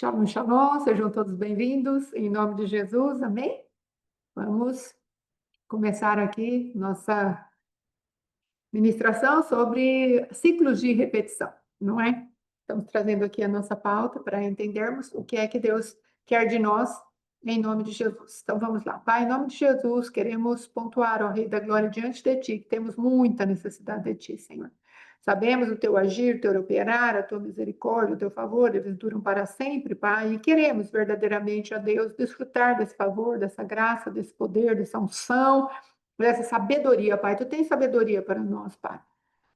Shalom, shalom, sejam todos bem-vindos, em nome de Jesus, amém? Vamos começar aqui nossa ministração sobre ciclos de repetição, não é? Estamos trazendo aqui a nossa pauta para entendermos o que é que Deus quer de nós, em nome de Jesus. Então vamos lá. Pai, em nome de Jesus, queremos pontuar, ó Rei da Glória, diante de Ti, que temos muita necessidade de Ti, Senhor. Sabemos o Teu agir, o Teu operar, a Tua misericórdia, o Teu favor, eles duram para sempre, Pai, e queremos verdadeiramente, ó Deus, desfrutar desse favor, dessa graça, desse poder, dessa unção, dessa sabedoria, Pai. Tu tens sabedoria para nós, Pai.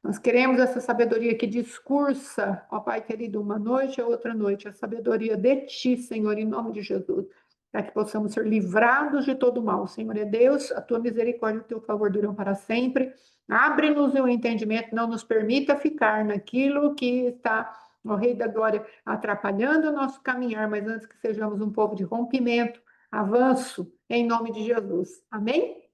Nós queremos essa sabedoria que discursa, ó Pai querido, uma noite a outra noite, a sabedoria de Ti, Senhor, em nome de Jesus, para que possamos ser livrados de todo mal. Senhor é Deus, a Tua misericórdia e o Teu favor duram para sempre. Abre-nos o entendimento, não nos permita ficar naquilo que está, ó Rei da Glória, atrapalhando o nosso caminhar, mas antes que sejamos um povo de rompimento, avanço, em nome de Jesus. Amém?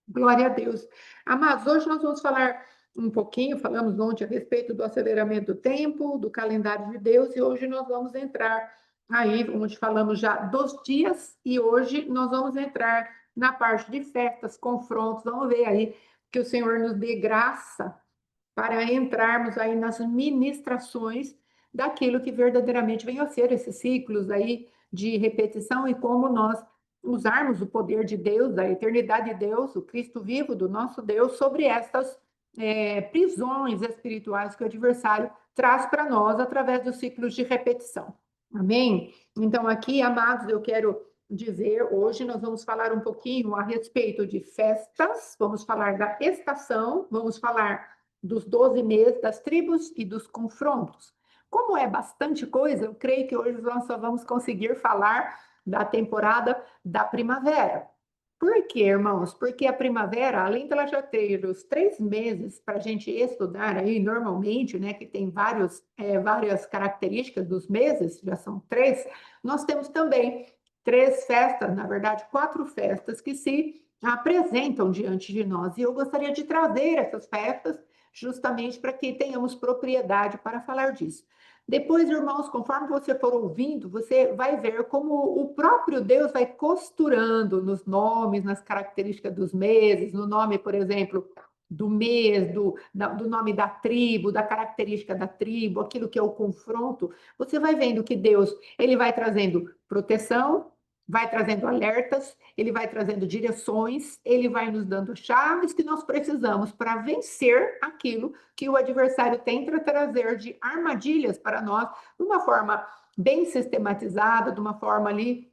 Glória a Deus. Amados, hoje nós vamos falar um pouquinho, falamos ontem a respeito do aceleramento do tempo, do calendário de Deus, e hoje nós vamos entrar aí, onde falamos já dos dias, e hoje nós vamos entrar na parte de festas, confrontos, vamos ver aí que o Senhor nos dê graça para entrarmos aí nas ministrações daquilo que verdadeiramente vem a ser esses ciclos aí de repetição e como nós usarmos o poder de Deus, da eternidade de Deus, o Cristo vivo do nosso Deus, sobre estas prisões espirituais que o adversário traz para nós através dos ciclos de repetição. Amém? Então, aqui, amados, eu quero dizer, hoje nós vamos falar um pouquinho a respeito de festas, vamos falar da estação, vamos falar dos 12 meses, das tribos e dos confrontos. Como é bastante coisa, eu creio que hoje nós só vamos conseguir falar da temporada da primavera. Por quê, irmãos? Porque a primavera, além dela já ter os 3 meses para a gente estudar aí, normalmente, né, que tem várias características dos meses, já são 3, nós temos também 3 festas, na verdade, 4 festas que se apresentam diante de nós. E eu gostaria de trazer essas festas justamente para que tenhamos propriedade para falar disso. Depois, irmãos, conforme você for ouvindo, você vai ver como o próprio Deus vai costurando nos nomes, nas características dos meses, no nome, por exemplo, do mês, do nome da tribo, da característica da tribo, aquilo que é o confronto. Você vai vendo que Deus ele vai trazendo proteção, vai trazendo alertas, ele vai trazendo direções, ele vai nos dando chaves que nós precisamos para vencer aquilo que o adversário tenta trazer de armadilhas para nós, de uma forma bem sistematizada, de uma forma ali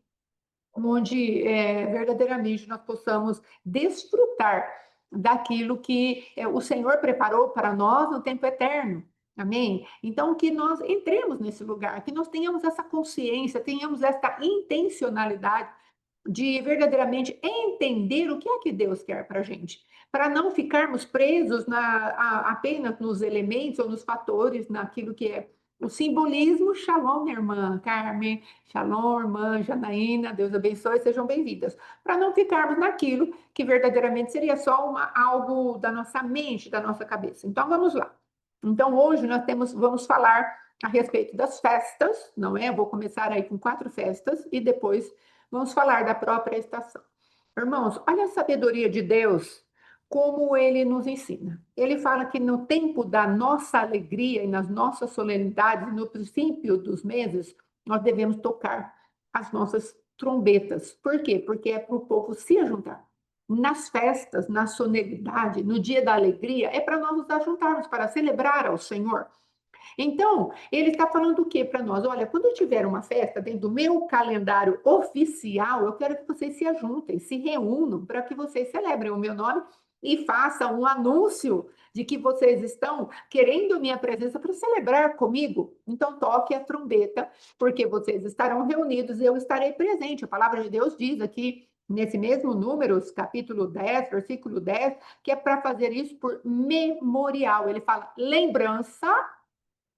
onde verdadeiramente nós possamos desfrutar daquilo que o Senhor preparou para nós no tempo eterno. Amém? Então, que nós entremos nesse lugar, que nós tenhamos essa consciência, tenhamos essa intencionalidade de verdadeiramente entender o que é que Deus quer para a gente, para não ficarmos presos apenas nos elementos ou nos fatores, naquilo que é o simbolismo. Shalom, minha irmã Carmen, shalom, irmã Janaína, Deus abençoe, sejam bem-vindas. Para não ficarmos naquilo que verdadeiramente seria só algo da nossa mente, da nossa cabeça. Então, vamos lá. Então, hoje vamos falar a respeito das festas, não é? Eu vou começar aí com 4 festas e depois vamos falar da própria estação. Irmãos, olha a sabedoria de Deus, como ele nos ensina. Ele fala que no tempo da nossa alegria e nas nossas solenidades, no princípio dos meses, nós devemos tocar as nossas trombetas. Por quê? Porque é para o povo se ajuntar. Nas festas, na solenidade, no dia da alegria, é para nós nos ajuntarmos, para celebrar ao Senhor. Então, ele está falando o que para nós? Olha, quando eu tiver uma festa dentro do meu calendário oficial, eu quero que vocês se ajuntem, se reúnam para que vocês celebrem o meu nome e façam um anúncio de que vocês estão querendo minha presença para celebrar comigo. Então, toque a trombeta, porque vocês estarão reunidos e eu estarei presente. A palavra de Deus diz aqui, nesse mesmo Números, capítulo 10, versículo 10, que é para fazer isso por memorial. Ele fala, lembrança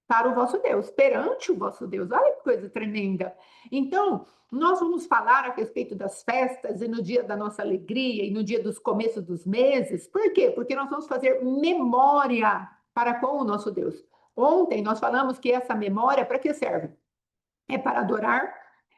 para o vosso Deus, perante o vosso Deus. Olha que coisa tremenda. Então, nós vamos falar a respeito das festas e no dia da nossa alegria e no dia dos começos dos meses. Por quê? Porque nós vamos fazer memória para com o nosso Deus. Ontem nós falamos que essa memória para que serve? é para adorar,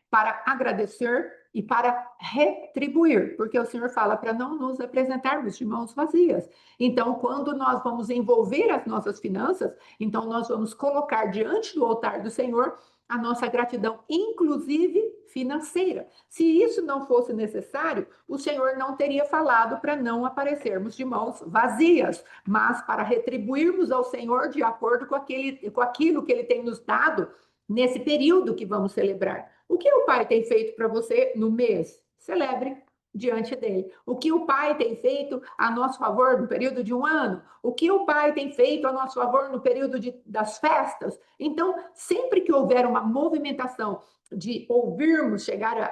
para agradecer e para retribuir, porque o Senhor fala para não nos apresentarmos de mãos vazias. Então, quando nós vamos envolver as nossas finanças, então nós vamos colocar diante do altar do Senhor a nossa gratidão, inclusive financeira. Se isso não fosse necessário, o Senhor não teria falado para não aparecermos de mãos vazias, mas para retribuirmos ao Senhor de acordo com aquilo que Ele tem nos dado nesse período que vamos celebrar. O que o Pai tem feito para você no mês? Celebre diante dele. O que o Pai tem feito a nosso favor no período de um ano? O que o Pai tem feito a nosso favor no período das festas? Então, sempre que houver uma movimentação de ouvirmos chegar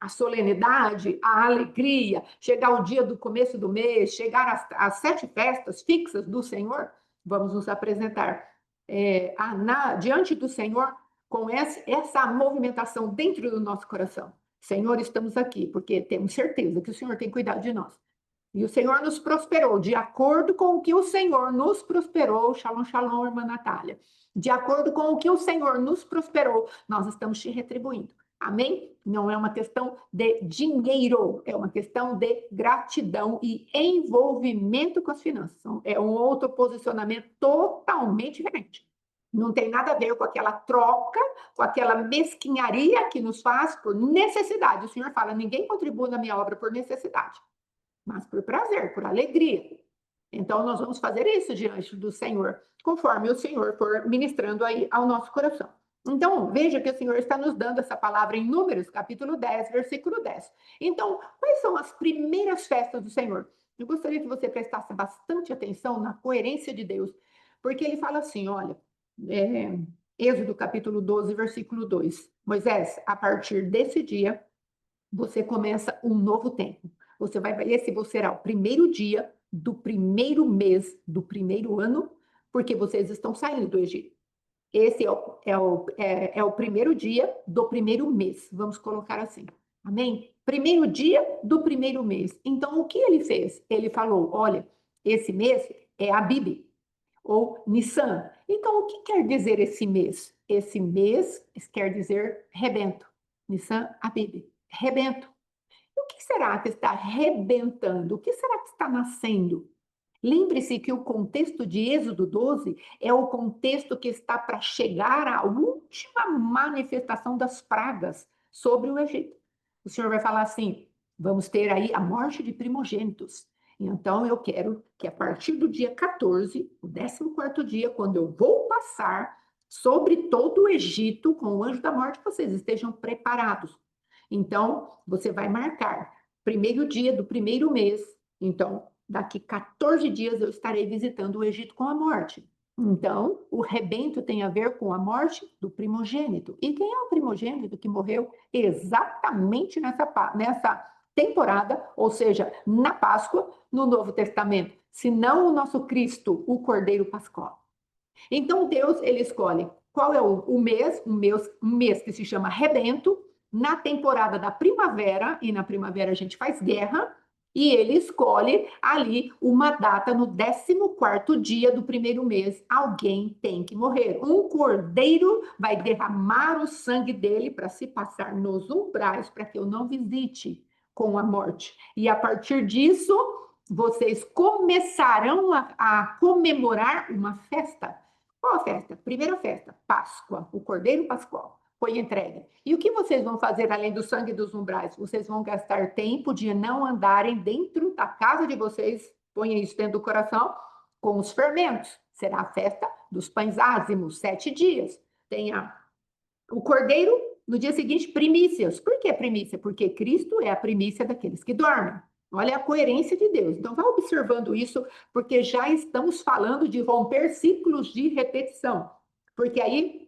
a solenidade, a alegria, chegar o dia do começo do mês, chegar às 7 festas fixas do Senhor, vamos nos apresentar diante do Senhor com essa movimentação dentro do nosso coração. Senhor, estamos aqui porque temos certeza que o Senhor tem cuidado de nós. E o Senhor nos prosperou de acordo com o que o Senhor nos prosperou. Shalom, shalom, irmã Natália. De acordo com o que o Senhor nos prosperou, nós estamos te retribuindo. Amém? Não é uma questão de dinheiro, é uma questão de gratidão e envolvimento com as finanças. É um outro posicionamento totalmente diferente. Não tem nada a ver com aquela troca, com aquela mesquinharia que nos faz por necessidade. O Senhor fala, ninguém contribui na minha obra por necessidade, mas por prazer, por alegria. Então, nós vamos fazer isso diante do Senhor, conforme o Senhor for ministrando aí ao nosso coração. Então, veja que o Senhor está nos dando essa palavra em Números, capítulo 10, versículo 10. Então, quais são as primeiras festas do Senhor? Eu gostaria que você prestasse bastante atenção na coerência de Deus, porque ele fala assim, olha, Êxodo, capítulo 12, versículo 2. Moisés, a partir desse dia, você começa um novo tempo. Esse será o primeiro dia do primeiro mês do primeiro ano, porque vocês estão saindo do Egito. Esse é o primeiro dia do primeiro mês, vamos colocar assim. Amém? Primeiro dia do primeiro mês. Então, o que ele fez? Ele falou, olha, esse mês é Abib, ou Nissan. Então, o que quer dizer esse mês? Esse mês quer dizer rebento. Nissan, Abib, rebento. O que será que está rebentando? O que será que está nascendo? Lembre-se que o contexto de Êxodo 12 é o contexto que está para chegar à última manifestação das pragas sobre o Egito. O Senhor vai falar assim, vamos ter aí a morte de primogênitos. Então, eu quero que a partir do dia 14, o 14º dia, quando eu vou passar sobre todo o Egito com o anjo da morte, vocês estejam preparados. Então, você vai marcar primeiro dia do primeiro mês. Então, daqui 14 dias eu estarei visitando o Egito com a morte. Então, o rebento tem a ver com a morte do primogênito. E quem é o primogênito que morreu exatamente nessa temporada, ou seja, na Páscoa, no Novo Testamento? Se não o nosso Cristo, o Cordeiro Pascual. Então, Deus, ele escolhe qual é um mês que se chama rebento, na temporada da primavera, e na primavera a gente faz guerra, e ele escolhe ali uma data no 14º dia do primeiro mês. Alguém tem que morrer. Um cordeiro vai derramar o sangue dele para se passar nos umbrais, para que eu não visite com a morte. E a partir disso, vocês começarão a comemorar uma festa. Qual a festa? Primeira festa, Páscoa, o Cordeiro Pascual. Foi entregue. E o que vocês vão fazer além do sangue dos umbrais? Vocês vão gastar tempo de não andarem dentro da casa de vocês, ponham isso dentro do coração, com os fermentos. Será a festa dos pães ázimos, 7 dias. Tem o cordeiro, no dia seguinte, primícias. Por que primícia? Porque Cristo é a primícia daqueles que dormem. Olha a coerência de Deus. Então, vá observando isso, porque já estamos falando de romper ciclos de repetição. Porque aí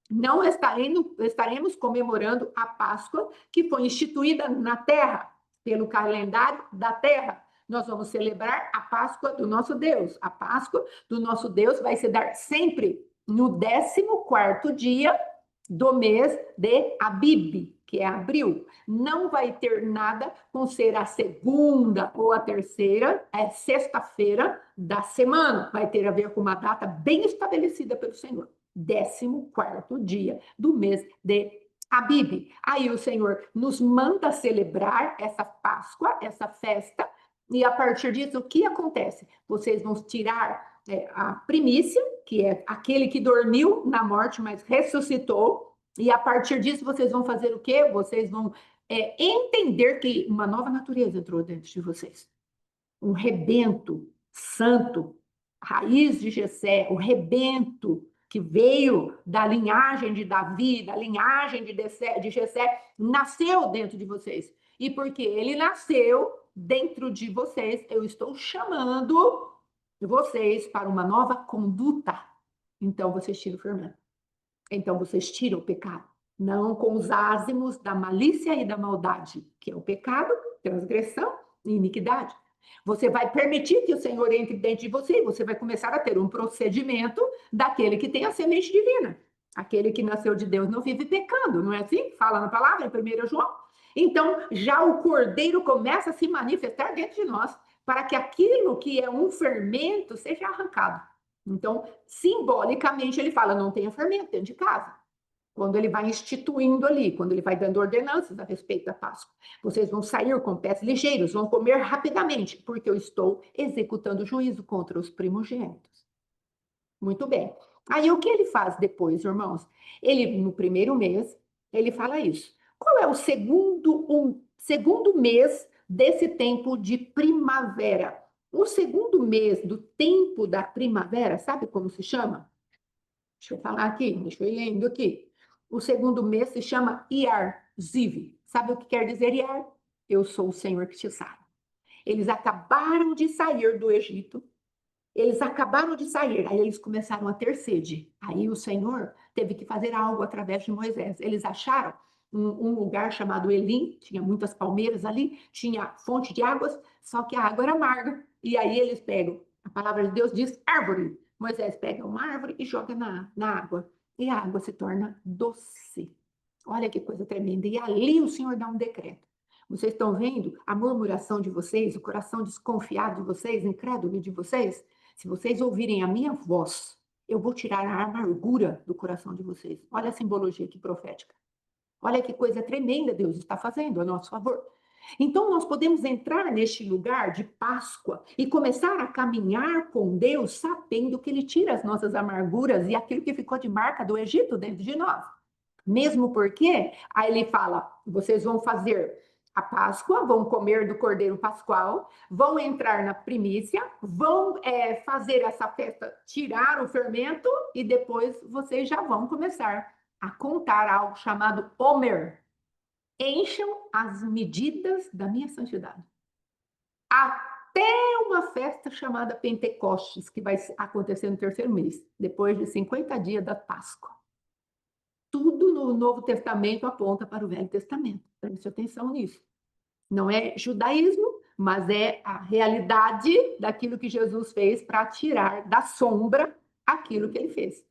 não estaremos comemorando a Páscoa, que foi instituída na terra, pelo calendário da terra. Nós vamos celebrar a Páscoa do nosso Deus. A Páscoa do nosso Deus vai se dar sempre no 14º dia do mês de Abib, que é abril. Não vai ter nada com ser a segunda ou a terceira, sexta-feira da semana. Vai ter a ver com uma data bem estabelecida pelo Senhor. 14º dia do mês de Abib. Aí o Senhor nos manda celebrar essa Páscoa, essa festa, e a partir disso, o que acontece? Vocês vão tirar a primícia, que é aquele que dormiu na morte, mas ressuscitou, e a partir disso vocês vão fazer o quê? Vocês vão entender que uma nova natureza entrou dentro de vocês. Um rebento santo, raiz de Jessé, o rebento que veio da linhagem de Davi, da linhagem de Jessé, nasceu dentro de vocês. E porque ele nasceu dentro de vocês, eu estou chamando vocês para uma nova conduta. Então, vocês tiram o fermento. Então, vocês tiram o pecado. Não com os ázimos da malícia e da maldade, que é o pecado, transgressão e iniquidade. Você vai permitir que o Senhor entre dentro de você e você vai começar a ter um procedimento daquele que tem a semente divina. Aquele que nasceu de Deus não vive pecando, não é assim? Fala na palavra, em 1 João. Então, já o Cordeiro começa a se manifestar dentro de nós, para que aquilo que é um fermento seja arrancado. Então, simbolicamente, ele fala, não tenha fermento dentro de casa. Quando ele vai instituindo ali, quando ele vai dando ordenanças a respeito da Páscoa. Vocês vão sair com pés ligeiros, vão comer rapidamente, porque eu estou executando juízo contra os primogênitos. Muito bem. Aí o que ele faz depois, irmãos? Ele, no primeiro mês, ele fala isso. Qual é o segundo mês desse tempo de primavera? O segundo mês do tempo da primavera, sabe como se chama? Deixa eu falar aqui, deixa eu ir lendo aqui. O segundo mês se chama Iyar Ziv. Sabe o que quer dizer Iyar? Eu sou o Senhor que te sara. Eles acabaram de sair do Egito. Eles acabaram de sair, aí eles começaram a ter sede. Aí o Senhor teve que fazer algo através de Moisés. Eles acharam um lugar chamado Elim, tinha muitas palmeiras ali, tinha fonte de águas, só que a água era amarga. E aí eles pegam, a palavra de Deus diz árvore. Moisés pega uma árvore e joga na água. E a água se torna doce. Olha que coisa tremenda. E ali o Senhor dá um decreto. Vocês estão vendo a murmuração de vocês, o coração desconfiado de vocês, incrédulo de vocês? Se vocês ouvirem a minha voz, eu vou tirar a amargura do coração de vocês. Olha a simbologia aqui profética. Olha que coisa tremenda Deus está fazendo a nosso favor. Então, nós podemos entrar neste lugar de Páscoa e começar a caminhar com Deus, sabendo que Ele tira as nossas amarguras e aquilo que ficou de marca do Egito dentro de nós. Mesmo porque, aí ele fala, vocês vão fazer a Páscoa, vão comer do Cordeiro Pascual, vão entrar na primícia, vão fazer essa festa, tirar o fermento e depois vocês já vão começar a contar algo chamado Omer. Encham as medidas da minha santidade. Até uma festa chamada Pentecostes, que vai acontecer no terceiro mês, depois de 50 dias da Páscoa. Tudo no Novo Testamento aponta para o Velho Testamento. Preste atenção nisso. Não é judaísmo, mas é a realidade daquilo que Jesus fez para tirar da sombra aquilo que ele fez.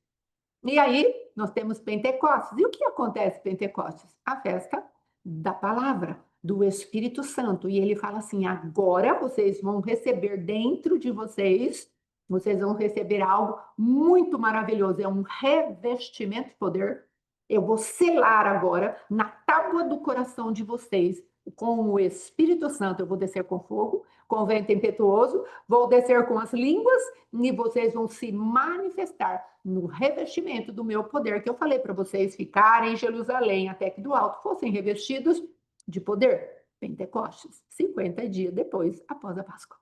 E aí, nós temos Pentecostes. E o que acontece em Pentecostes? A festa da palavra, do Espírito Santo. E ele fala assim, agora vocês vão receber dentro de vocês, vocês vão receber algo muito maravilhoso. É um revestimento de poder. Eu vou selar agora na tábua do coração de vocês com o Espírito Santo. Eu vou descer com fogo, com vento impetuoso, vou descer com as línguas e vocês vão se manifestar no revestimento do meu poder, que eu falei para vocês ficarem em Jerusalém até que do alto fossem revestidos de poder. Pentecostes, 50 dias depois, após a Páscoa.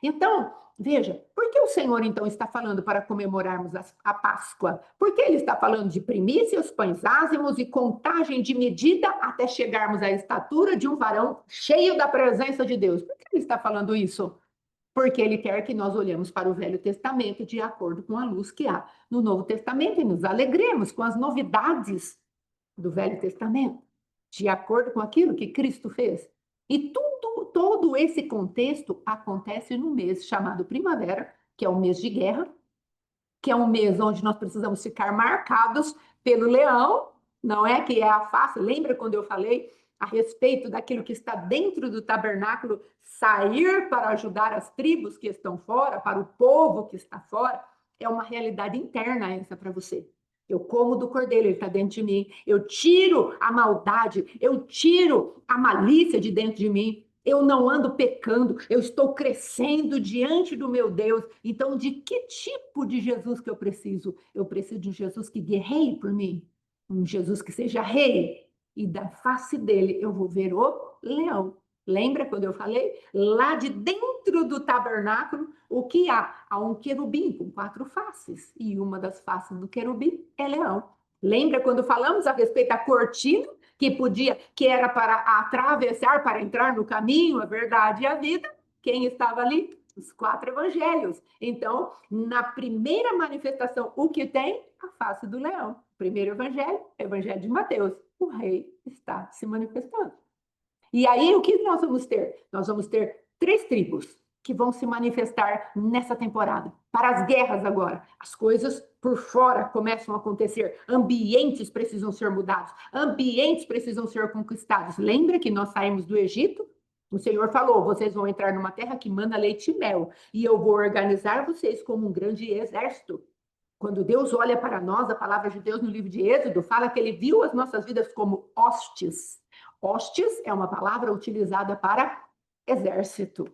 Então, veja, por que o Senhor então está falando para comemorarmos a Páscoa? Porque ele está falando de primícias, pães ázimos e contagem de medida até chegarmos à estatura de um varão cheio da presença de Deus. Por que ele está falando isso? Porque ele quer que nós olhemos para o Velho Testamento de acordo com a luz que há no Novo Testamento e nos alegremos com as novidades do Velho Testamento, de acordo com aquilo que Cristo fez. E todo esse contexto acontece no mês chamado primavera, que é o mês de guerra, que é um mês onde nós precisamos ficar marcados pelo leão, não é? Que é a face. Lembra quando eu falei a respeito daquilo que está dentro do tabernáculo, sair para ajudar as tribos que estão fora, para o povo que está fora? É uma realidade interna essa para você. Eu como do cordeiro, ele está dentro de mim. Eu tiro a maldade, eu tiro a malícia de dentro de mim. Eu não ando pecando, eu estou crescendo diante do meu Deus. Então, de que tipo de Jesus que eu preciso? Eu preciso de um Jesus que guerreie por mim, um Jesus que seja rei. E da face dele eu vou ver o leão. Lembra quando eu falei? Lá de dentro do tabernáculo, o que há? Há um querubim com 4 faces. E uma das faces do querubim é leão. Lembra quando falamos a respeito da cortina, que era para atravessar, para entrar no caminho, a verdade e a vida? Quem estava ali? Os 4 evangelhos. Então, na primeira manifestação, o que tem? A face do leão. Primeiro evangelho, evangelho de Mateus. O rei está se manifestando. E aí, o que nós vamos ter? Nós vamos ter 3 tribos que vão se manifestar nessa temporada. Para as guerras agora. As coisas por fora começam a acontecer. Ambientes precisam ser mudados. Ambientes precisam ser conquistados. Lembra que nós saímos do Egito? O Senhor falou, vocês vão entrar numa terra que manda leite e mel. E eu vou organizar vocês como um grande exército. Quando Deus olha para nós, a palavra de Deus no livro de Êxodo fala que ele viu as nossas vidas como hostes. Hostes é uma palavra utilizada para exército.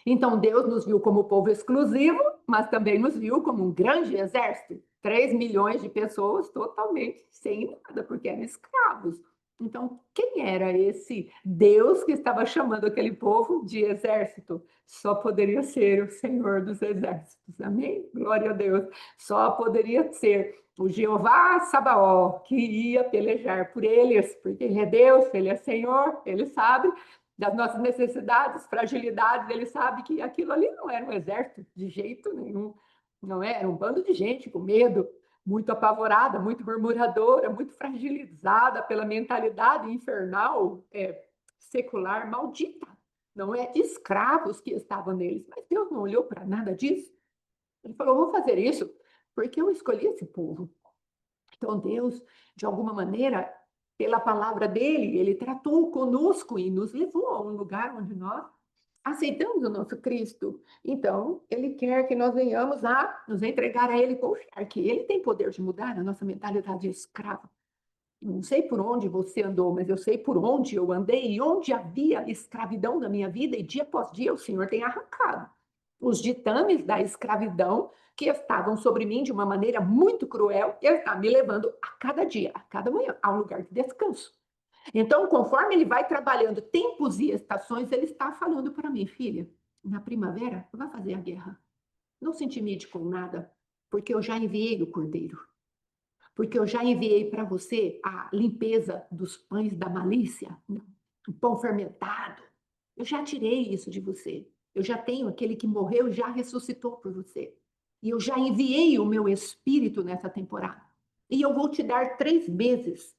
Então, Deus nos viu como povo exclusivo, mas também nos viu como um grande exército. 3 milhões de pessoas totalmente sem nada, porque eram escravos. Então, quem era esse Deus que estava chamando aquele povo de exército? Só poderia ser o Senhor dos Exércitos. Amém? Glória a Deus. Só poderia ser o Jeová Sabaó, que ia pelejar por eles, porque ele é Deus, ele é Senhor, ele sabe das nossas necessidades, fragilidades, ele sabe que aquilo ali não era um exército de jeito nenhum, não é? Era um bando de gente com medo, muito apavorada, muito murmuradora, muito fragilizada pela mentalidade infernal, secular, maldita, não é? De escravos que estavam neles. Mas Deus não olhou para nada disso. Ele falou, vou fazer isso porque eu escolhi esse povo. Então Deus, de alguma maneira, pela palavra dele, ele tratou conosco e nos levou a um lugar onde nós aceitamos o nosso Cristo. Então, ele quer que nós venhamos a nos entregar a ele, confiar que ele tem poder de mudar a nossa mentalidade de escravo. Não sei por onde você andou, mas eu sei por onde eu andei e onde havia escravidão na minha vida, e dia após dia o Senhor tem arrancado os ditames da escravidão que estavam sobre mim de uma maneira muito cruel, e Ele está me levando a cada dia, a cada manhã, a um lugar de descanso. Então, conforme Ele vai trabalhando tempos e estações, Ele está falando para mim, filha, na primavera, vai fazer a guerra. Não se intimide com nada, porque eu já enviei o cordeiro. Porque eu já enviei para você a limpeza dos pães da malícia, o pão fermentado. Eu já tirei isso de você. Eu já tenho aquele que morreu, já ressuscitou por você. E eu já enviei o meu espírito nessa temporada. E eu vou te dar 3 meses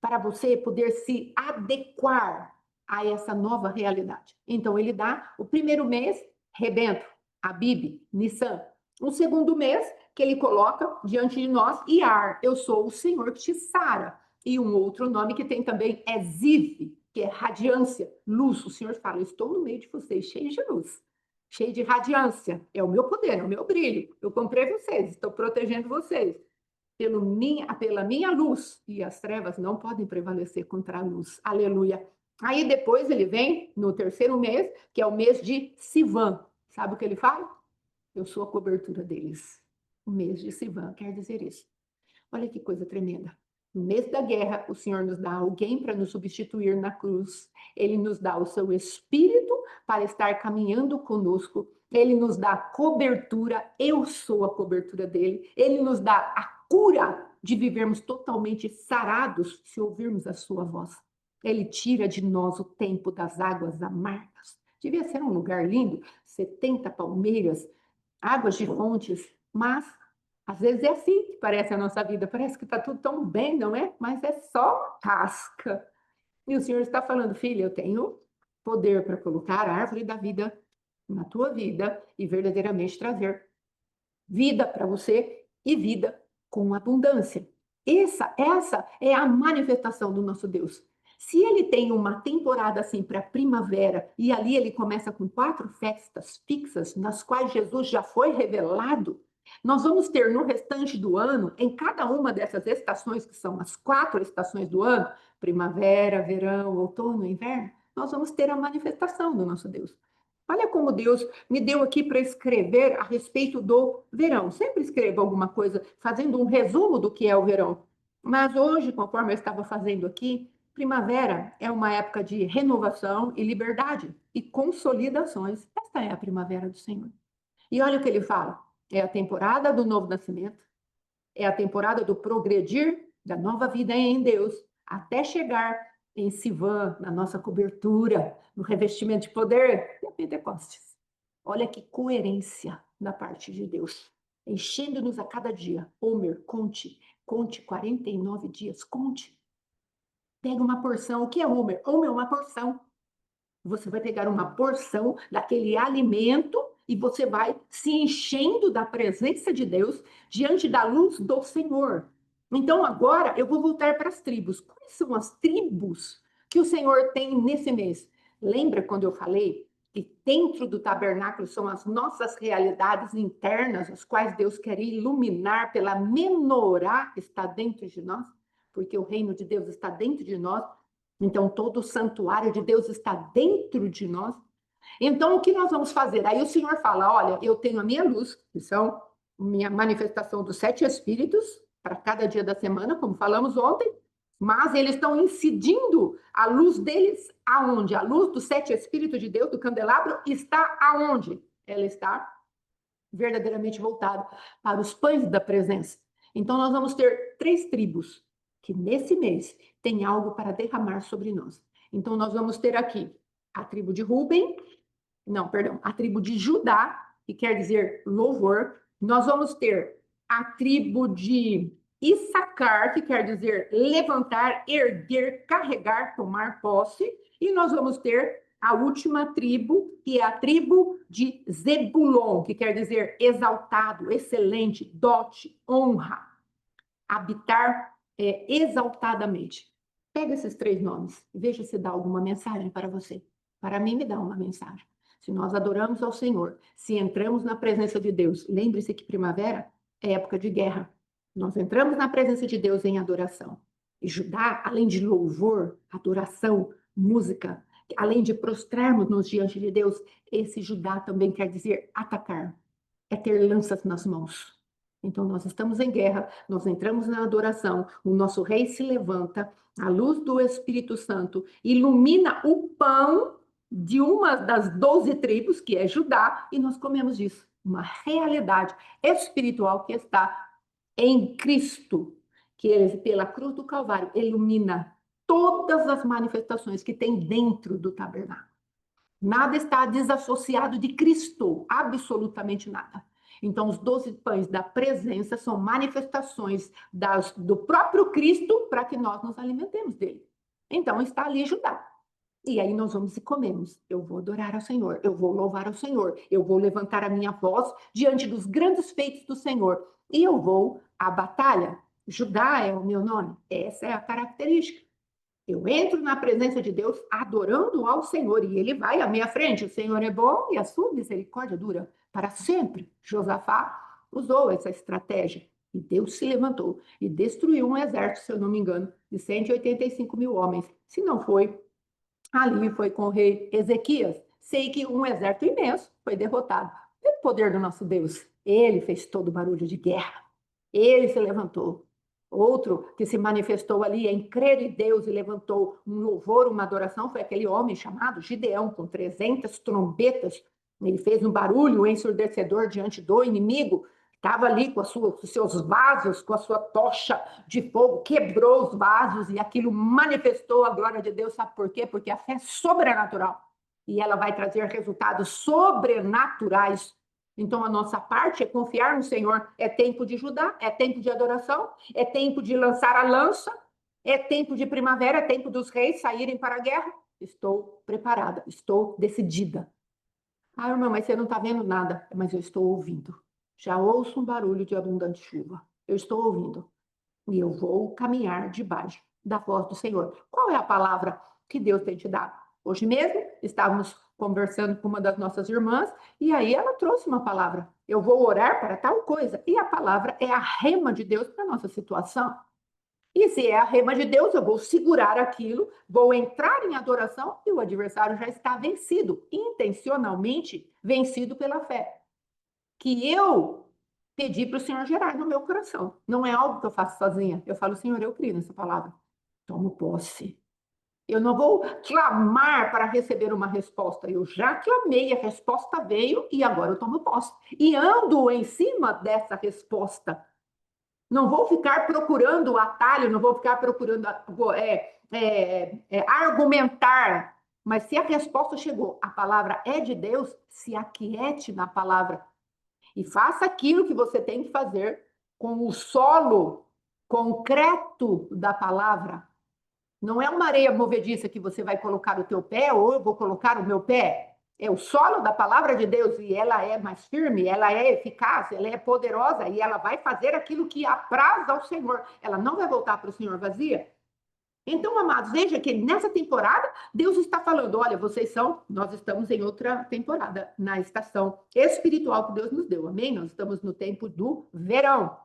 para você poder se adequar a essa nova realidade. Então, ele dá o primeiro mês, rebento, Abib, Nissan. O segundo mês, que ele coloca diante de nós, Iar, eu sou o Senhor que te sara. E um outro nome que tem também é Ziv, que é radiância, luz. O Senhor fala, eu estou no meio de vocês, cheio de luz, cheio de radiância. É o meu poder, é o meu brilho. Eu comprei vocês, estou protegendo vocês pela minha luz, e as trevas não podem prevalecer contra a luz. Aleluia. Aí depois ele vem no terceiro mês, que é o mês de Sivan. Sabe o que ele fala? Eu sou a cobertura deles. O mês de Sivan quer dizer isso. Olha que coisa tremenda. No mês da guerra, o Senhor nos dá alguém para nos substituir na cruz. Ele nos dá o seu Espírito para estar caminhando conosco. Ele nos dá cobertura, eu sou a cobertura dele. Ele nos dá a cura de vivermos totalmente sarados se ouvirmos a sua voz. Ele tira de nós o tempo das águas amargas. Devia ser um lugar lindo, 70 palmeiras, águas de fontes, mas às vezes é assim que parece a nossa vida, parece que está tudo tão bem, não é? Mas é só casca. E o Senhor está falando, filha, eu tenho poder para colocar a árvore da vida na tua vida e verdadeiramente trazer vida para você e vida com abundância. Essa é a manifestação do nosso Deus. Se ele tem uma temporada assim para primavera e ali ele começa com 4 festas fixas nas quais Jesus já foi revelado, Nós vamos ter no restante do ano, em cada uma dessas estações, que são as 4 estações do ano, primavera, verão, outono, inverno, nós vamos ter a manifestação do nosso Deus. Olha como Deus me deu aqui para escrever a respeito do verão. Sempre escrevo alguma coisa, fazendo um resumo do que é o verão. Mas hoje, conforme eu estava fazendo aqui, primavera é uma época de renovação e liberdade e consolidações. Esta é a primavera do Senhor. E olha o que ele fala. É a temporada do novo nascimento, é a temporada do progredir da nova vida em Deus, até chegar em Sivan, na nossa cobertura, no revestimento de poder da Pentecostes. Olha que coerência da parte de Deus, enchendo-nos a cada dia. Homer, conte 49 dias, conte. Pega uma porção. O que é Homer? Homer é uma porção. Você vai pegar uma porção daquele alimento e você vai se enchendo da presença de Deus diante da luz do Senhor. Então, agora eu vou voltar para as tribos. Quais são as tribos que o Senhor tem nesse mês? Lembra quando eu falei que dentro do tabernáculo são as nossas realidades internas, as quais Deus quer iluminar pela menorá que está dentro de nós? Porque o reino de Deus está dentro de nós. Então, todo o santuário de Deus está dentro de nós. Então, o que nós vamos fazer? Aí o Senhor fala: olha, eu tenho a minha luz, que são minha manifestação dos 7 Espíritos, para cada dia da semana, como falamos ontem, mas eles estão incidindo a luz deles aonde? A luz dos 7 Espíritos de Deus, do candelabro, está aonde? Ela está verdadeiramente voltada para os pães da presença. Então, nós vamos ter 3 tribos que nesse mês tem algo para derramar sobre nós. Então, nós vamos ter aqui a tribo de Ruben, não, perdão, a tribo de Judá, que quer dizer louvor. Nós vamos ter a tribo de Issacar, que quer dizer levantar, erguer, carregar, tomar posse. E nós vamos ter a última tribo, que é a tribo de Zebulon, que quer dizer exaltado, excelente, dote, honra, habitar exaltadamente. Pega esses 3 nomes e veja se dá alguma mensagem para você. Para mim, me dá uma mensagem. Se nós adoramos ao Senhor, se entramos na presença de Deus, lembre-se que primavera é época de guerra. Nós entramos na presença de Deus em adoração. E Judá, além de louvor, adoração, música, além de prostrarmos-nos diante de Deus, esse Judá também quer dizer atacar, é ter lanças nas mãos. Então, nós estamos em guerra, nós entramos na adoração, o nosso rei se levanta, a luz do Espírito Santo ilumina o pão de uma das 12 tribos, que é Judá, e nós comemos disso. Uma realidade espiritual que está em Cristo, que ele, pela cruz do Calvário, ilumina todas as manifestações que tem dentro do tabernáculo. Nada está desassociado de Cristo, absolutamente nada. Então, os 12 pães da presença são manifestações do próprio Cristo para que nós nos alimentemos dele. Então, está ali Judá. E aí nós vamos e comemos. Eu vou adorar ao Senhor, eu vou louvar ao Senhor, eu vou levantar a minha voz diante dos grandes feitos do Senhor. E eu vou à batalha. Judá é o meu nome. Essa é a característica. Eu entro na presença de Deus adorando ao Senhor e ele vai à minha frente. O Senhor é bom e a sua misericórdia dura para sempre. Josafá usou essa estratégia e Deus se levantou e destruiu um exército, se eu não me engano, de 185 mil homens. Se não foi, ali foi com o rei Ezequias. Sei que um exército imenso foi derrotado pelo poder do nosso Deus. Ele fez todo o barulho de guerra. Ele se levantou. Outro que se manifestou ali em crer em Deus e levantou um louvor, uma adoração, foi aquele homem chamado Gideão, com 300 trombetas. Ele fez um barulho ensurdecedor diante do inimigo. Estava ali com os seus vasos, com a sua tocha de fogo, quebrou os vasos e aquilo manifestou a glória de Deus. Sabe por quê? Porque a fé é sobrenatural e ela vai trazer resultados sobrenaturais. Então, a nossa parte é confiar no Senhor. É tempo de Judá, é tempo de adoração, é tempo de lançar a lança, é tempo de primavera, é tempo dos reis saírem para a guerra. Estou preparada, estou decidida. Ah, irmã, mas você não está vendo nada. Mas eu estou ouvindo. Já ouço um barulho de abundante chuva. Eu estou ouvindo. E eu vou caminhar debaixo da voz do Senhor. Qual é a palavra que Deus tem te dado? Hoje mesmo estávamos conversando com uma das nossas irmãs, e aí ela trouxe uma palavra. Eu vou orar para tal coisa. E a palavra é a rema de Deus para a nossa situação. E se é a rema de Deus, eu vou segurar aquilo, vou entrar em adoração e o adversário já está vencido, intencionalmente vencido pela fé. Que eu pedi para o Senhor gerar no meu coração. Não é algo que eu faço sozinha. Eu falo, Senhor, eu creio nessa palavra. Tomo posse. Eu não vou clamar para receber uma resposta. Eu já clamei, a resposta veio e agora eu tomo posse. E ando em cima dessa resposta. Não vou ficar procurando o atalho, não vou ficar procurando argumentar. Mas se a resposta chegou, a palavra é de Deus, se aquiete na palavra. E faça aquilo que você tem que fazer com o solo concreto da palavra. Não é uma areia movediça que você vai colocar o teu pé ou eu vou colocar o meu pé. É o solo da palavra de Deus e ela é mais firme, ela é eficaz, ela é poderosa e ela vai fazer aquilo que apraz ao Senhor. Ela não vai voltar para o Senhor vazia. Então, amados, veja que nessa temporada Deus está falando, olha, nós estamos em outra temporada, na estação espiritual que Deus nos deu, amém? Nós estamos no tempo do verão.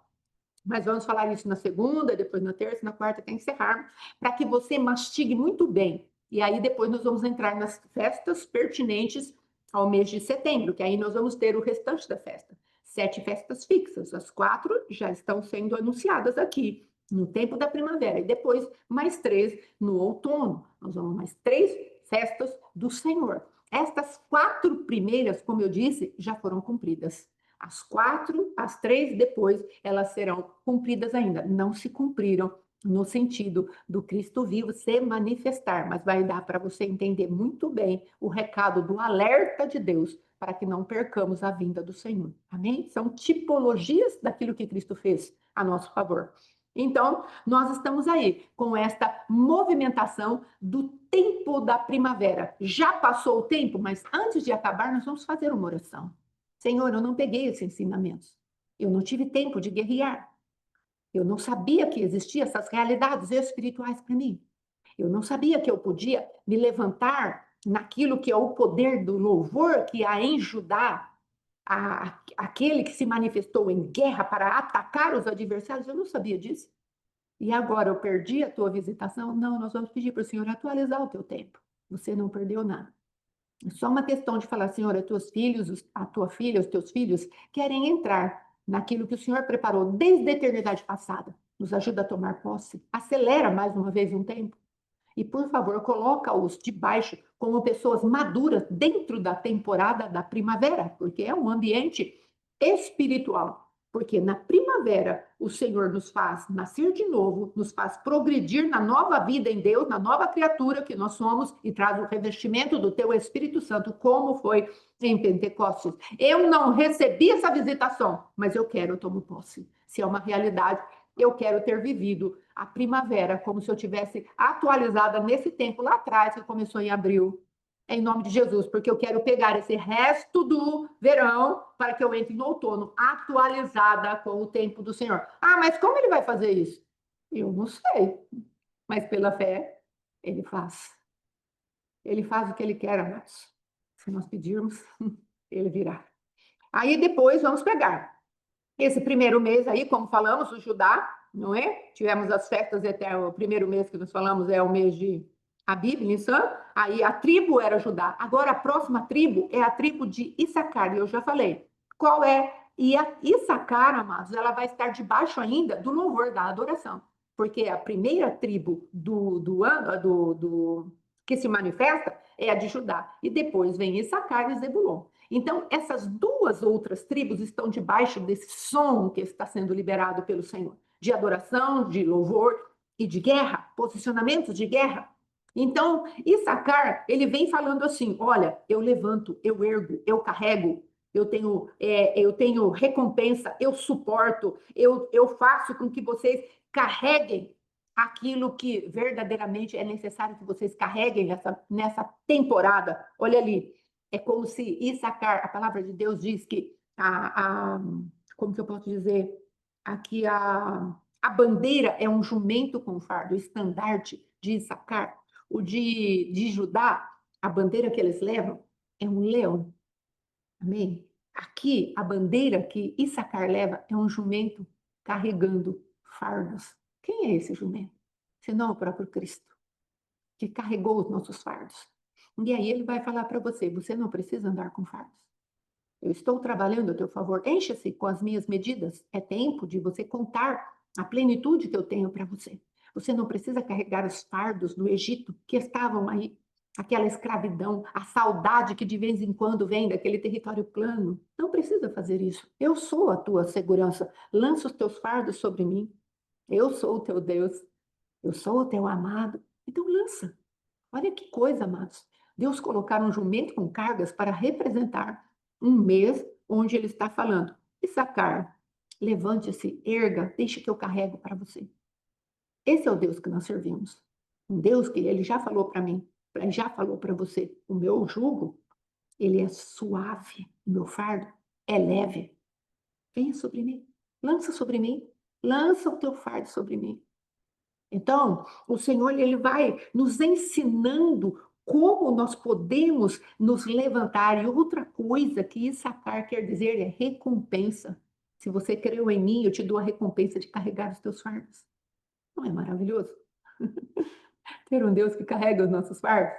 Mas vamos falar isso na segunda, depois na terça, na quarta, até encerrarmos, para que você mastigue muito bem. E aí depois nós vamos entrar nas festas pertinentes ao mês de setembro, que aí nós vamos ter o restante da festa. 7 festas fixas, as 4 já estão sendo anunciadas aqui, no tempo da primavera, e depois mais 3 no outono. Nós vamos mais 3 festas do Senhor. Estas 4 primeiras, como eu disse, já foram cumpridas. As 4, as 3 depois, elas serão cumpridas ainda. Não se cumpriram no sentido do Cristo vivo se manifestar, mas vai dar para você entender muito bem o recado do alerta de Deus para que não percamos a vinda do Senhor. Amém? São tipologias daquilo que Cristo fez a nosso favor. Então, nós estamos aí com esta movimentação do tempo da primavera. Já passou o tempo, mas antes de acabar, nós vamos fazer uma oração. Senhor, eu não peguei esses ensinamentos. Eu não tive tempo de guerrear. Eu não sabia que existiam essas realidades espirituais para mim. Eu não sabia que eu podia me levantar naquilo que é o poder do louvor que há em Judá, aquele que se manifestou em guerra para atacar os adversários. Eu não sabia disso. E agora eu perdi a tua visitação? Não, nós vamos pedir para o Senhor atualizar o teu tempo. Você não perdeu nada. É só uma questão de falar, Senhor, a tua filha, os teus filhos querem entrar naquilo que o Senhor preparou desde a eternidade passada. Nos ajuda a tomar posse. Acelera mais uma vez um tempo. E, por favor, coloca-os debaixo como pessoas maduras dentro da temporada da primavera, porque é um ambiente espiritual. Porque na primavera o Senhor nos faz nascer de novo, nos faz progredir na nova vida em Deus, na nova criatura que nós somos e traz o revestimento do teu Espírito Santo, como foi em Pentecostes. Eu não recebi essa visitação, mas eu quero, eu tomo posse. Se é uma realidade, eu quero ter vivido a primavera como se eu tivesse atualizada nesse tempo lá atrás, que começou em abril. Em nome de Jesus, porque eu quero pegar esse resto do verão para que eu entre no outono atualizada com o tempo do Senhor. Ah, mas como ele vai fazer isso? Eu não sei, mas pela fé ele faz. Ele faz o que ele quer, amados. Se nós pedirmos, ele virá. Aí depois vamos pegar esse primeiro mês aí, como falamos, o Judá, não é? Tivemos as festas até o primeiro mês que nós falamos é o mês de Abib, Nissan. Aí a tribo era Judá. Agora a próxima tribo é a tribo de Issacar, e eu já falei. Qual é? E a Issacar, amados, ela vai estar debaixo ainda do louvor da adoração. Porque a primeira tribo que se manifesta é a de Judá. E depois vem Issacar e Zebulon. Então, essas 2 outras tribos estão debaixo desse som que está sendo liberado pelo Senhor, de adoração, de louvor e de guerra, posicionamentos de guerra. Então, Issacar, ele vem falando assim, olha, eu levanto, eu ergo, eu carrego, eu tenho recompensa, eu suporto, eu faço com que vocês carreguem aquilo que verdadeiramente é necessário que vocês carreguem nessa temporada. Olha ali, é como se Issacar, a palavra de Deus diz que, como que eu posso dizer? Aqui a bandeira é um jumento com fardo, o estandarte de Issacar. O de Judá, a bandeira que eles levam é um leão. Amém? Aqui, a bandeira que Issacar leva é um jumento carregando fardos. Quem é esse jumento? Senão o próprio Cristo, que carregou os nossos fardos. E aí ele vai falar para você: você não precisa andar com fardos. Eu estou trabalhando a teu favor. Encha-se com as minhas medidas. É tempo de você contar a plenitude que eu tenho para você. Você não precisa carregar os fardos do Egito que estavam aí, aquela escravidão, a saudade que de vez em quando vem daquele território plano. Não precisa fazer isso. Eu sou a tua segurança. Lança os teus fardos sobre mim. Eu sou o teu Deus. Eu sou o teu amado. Então lança. Olha que coisa, amados. Deus colocar um jumento com cargas para representar um mês onde ele está falando: Issacar, levante-se, erga, deixe que eu carrego para você. Esse é o Deus que nós servimos. Um Deus que ele já falou para mim, já falou para você: o meu jugo, ele é suave, o meu fardo é leve. Venha sobre mim, lança sobre mim, lança o teu fardo sobre mim. Então, o Senhor ele vai nos ensinando como nós podemos nos levantar. E outra coisa que Issacar quer dizer é recompensa. Se você creu em mim, eu te dou a recompensa de carregar os teus fardos. Não é maravilhoso? Ter um Deus que carrega os nossos fardos?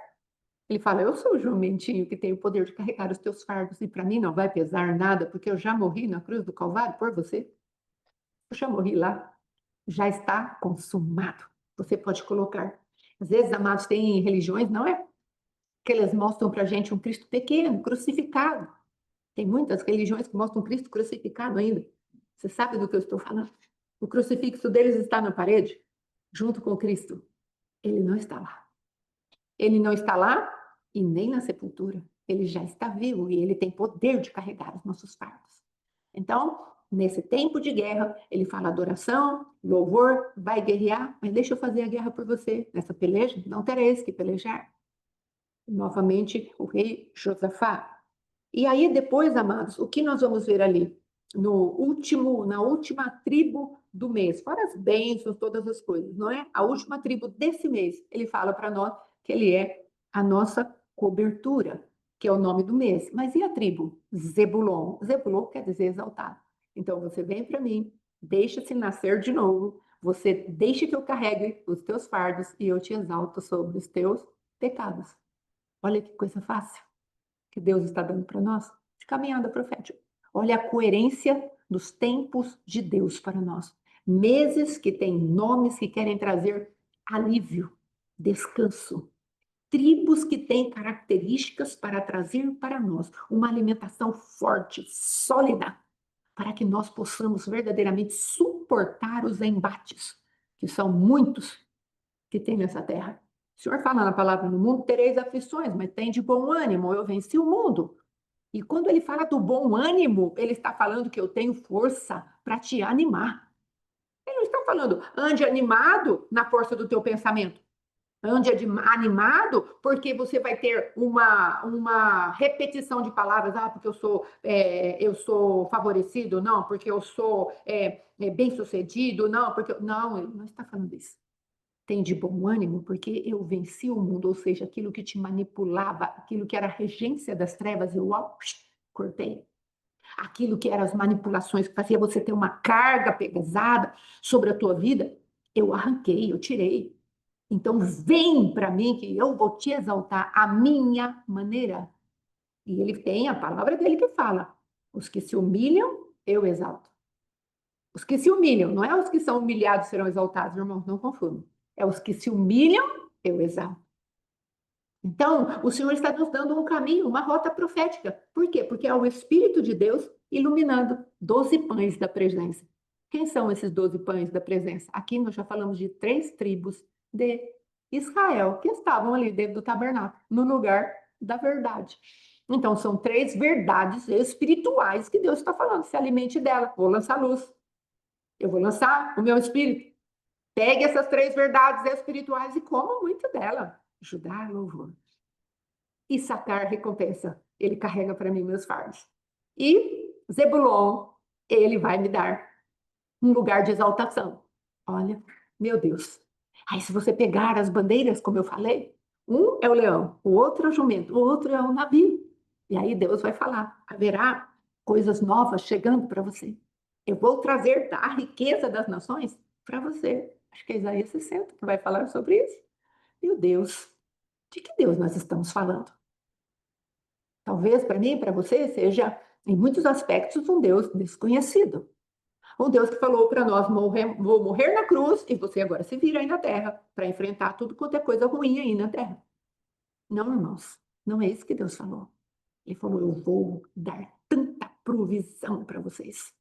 Ele fala: eu sou o jumentinho que tem o poder de carregar os teus fardos, e para mim não vai pesar nada, porque eu já morri na cruz do Calvário por você. Eu já morri lá. Já está consumado. Você pode colocar. Às vezes, amados, tem religiões, não é? Que eles mostram para a gente um Cristo pequeno, crucificado. Tem muitas religiões que mostram um Cristo crucificado ainda. Você sabe do que eu estou falando? O crucifixo deles está na parede, junto com Cristo. Ele não está lá. Ele não está lá e nem na sepultura. Ele já está vivo e ele tem poder de carregar os nossos fardos. Então, nesse tempo de guerra, ele fala adoração, louvor, vai guerrear, mas deixa eu fazer a guerra por você. Nessa peleja, não tereis que pelejar. Novamente, o rei Josafá. E aí, depois, amados, o que nós vamos ver ali? Na última tribo do mês, fora as bênçãos, todas as coisas, não é? A última tribo desse mês, ele fala para nós que ele é a nossa cobertura, que é o nome do mês. Mas e a tribo? Zebulon. Zebulon quer dizer exaltado. Então, você vem para mim, deixa-se nascer de novo, você deixa que eu carregue os teus fardos e eu te exalto sobre os teus pecados. Olha que coisa fácil que Deus está dando para nós de caminhada profética. Olha a coerência dos tempos de Deus para nós. Meses que têm nomes que querem trazer alívio, descanso. Tribos que têm características para trazer para nós uma alimentação forte, sólida, para que nós possamos verdadeiramente suportar os embates, que são muitos que tem nessa terra. O Senhor fala na palavra: no mundo tereis aflições, mas tem de bom ânimo, eu venci o mundo. E quando ele fala do bom ânimo, ele está falando que eu tenho força para te animar. Ele não está falando, ande animado na força do teu pensamento. Ande animado porque você vai ter uma repetição de palavras, porque eu sou favorecido, não, porque eu sou bem-sucedido, não, porque... Não, ele não está falando isso. Tem de bom ânimo, porque eu venci o mundo, ou seja, aquilo que te manipulava, aquilo que era a regência das trevas, eu cortei. Aquilo que eram as manipulações que fazia você ter uma carga pesada sobre a tua vida, eu arranquei, eu tirei. Então vem para mim que eu vou te exaltar à minha maneira. E ele tem a palavra dele que fala: os que se humilham, eu exalto. Os que se humilham, não é os que são humilhados serão exaltados, irmãos, não confundam. É os que se humilham, eu exalto. Então, o Senhor está nos dando um caminho, uma rota profética. Por quê? Porque é o Espírito de Deus iluminando 12 pães da presença. Quem são esses 12 pães da presença? Aqui nós já falamos de 3 tribos de Israel que estavam ali dentro do tabernáculo, no lugar da verdade. Então, são 3 verdades espirituais que Deus está falando. Se alimente dela. Vou lançar luz. Eu vou lançar o meu espírito. Pegue essas 3 verdades espirituais e coma muito dela. Judá, louvor. Issacar, recompensa. Ele carrega para mim meus fardos. E Zebulon, ele vai me dar um lugar de exaltação. Olha, meu Deus. Aí se você pegar as bandeiras, como eu falei, um é o leão, o outro é o jumento, o outro é o navio. E aí Deus vai falar: haverá coisas novas chegando para você. Eu vou trazer a riqueza das nações para você. Acho que é Isaías 60 que vai falar sobre isso. Meu Deus, de que Deus nós estamos falando? Talvez para mim e para você seja, em muitos aspectos, um Deus desconhecido. Um Deus que falou para nós: vou morrer na cruz e você agora se vira aí na terra para enfrentar tudo quanto é coisa ruim aí na terra. Não, irmãos, não é isso que Deus falou. Ele falou: eu vou dar tanta provisão para vocês.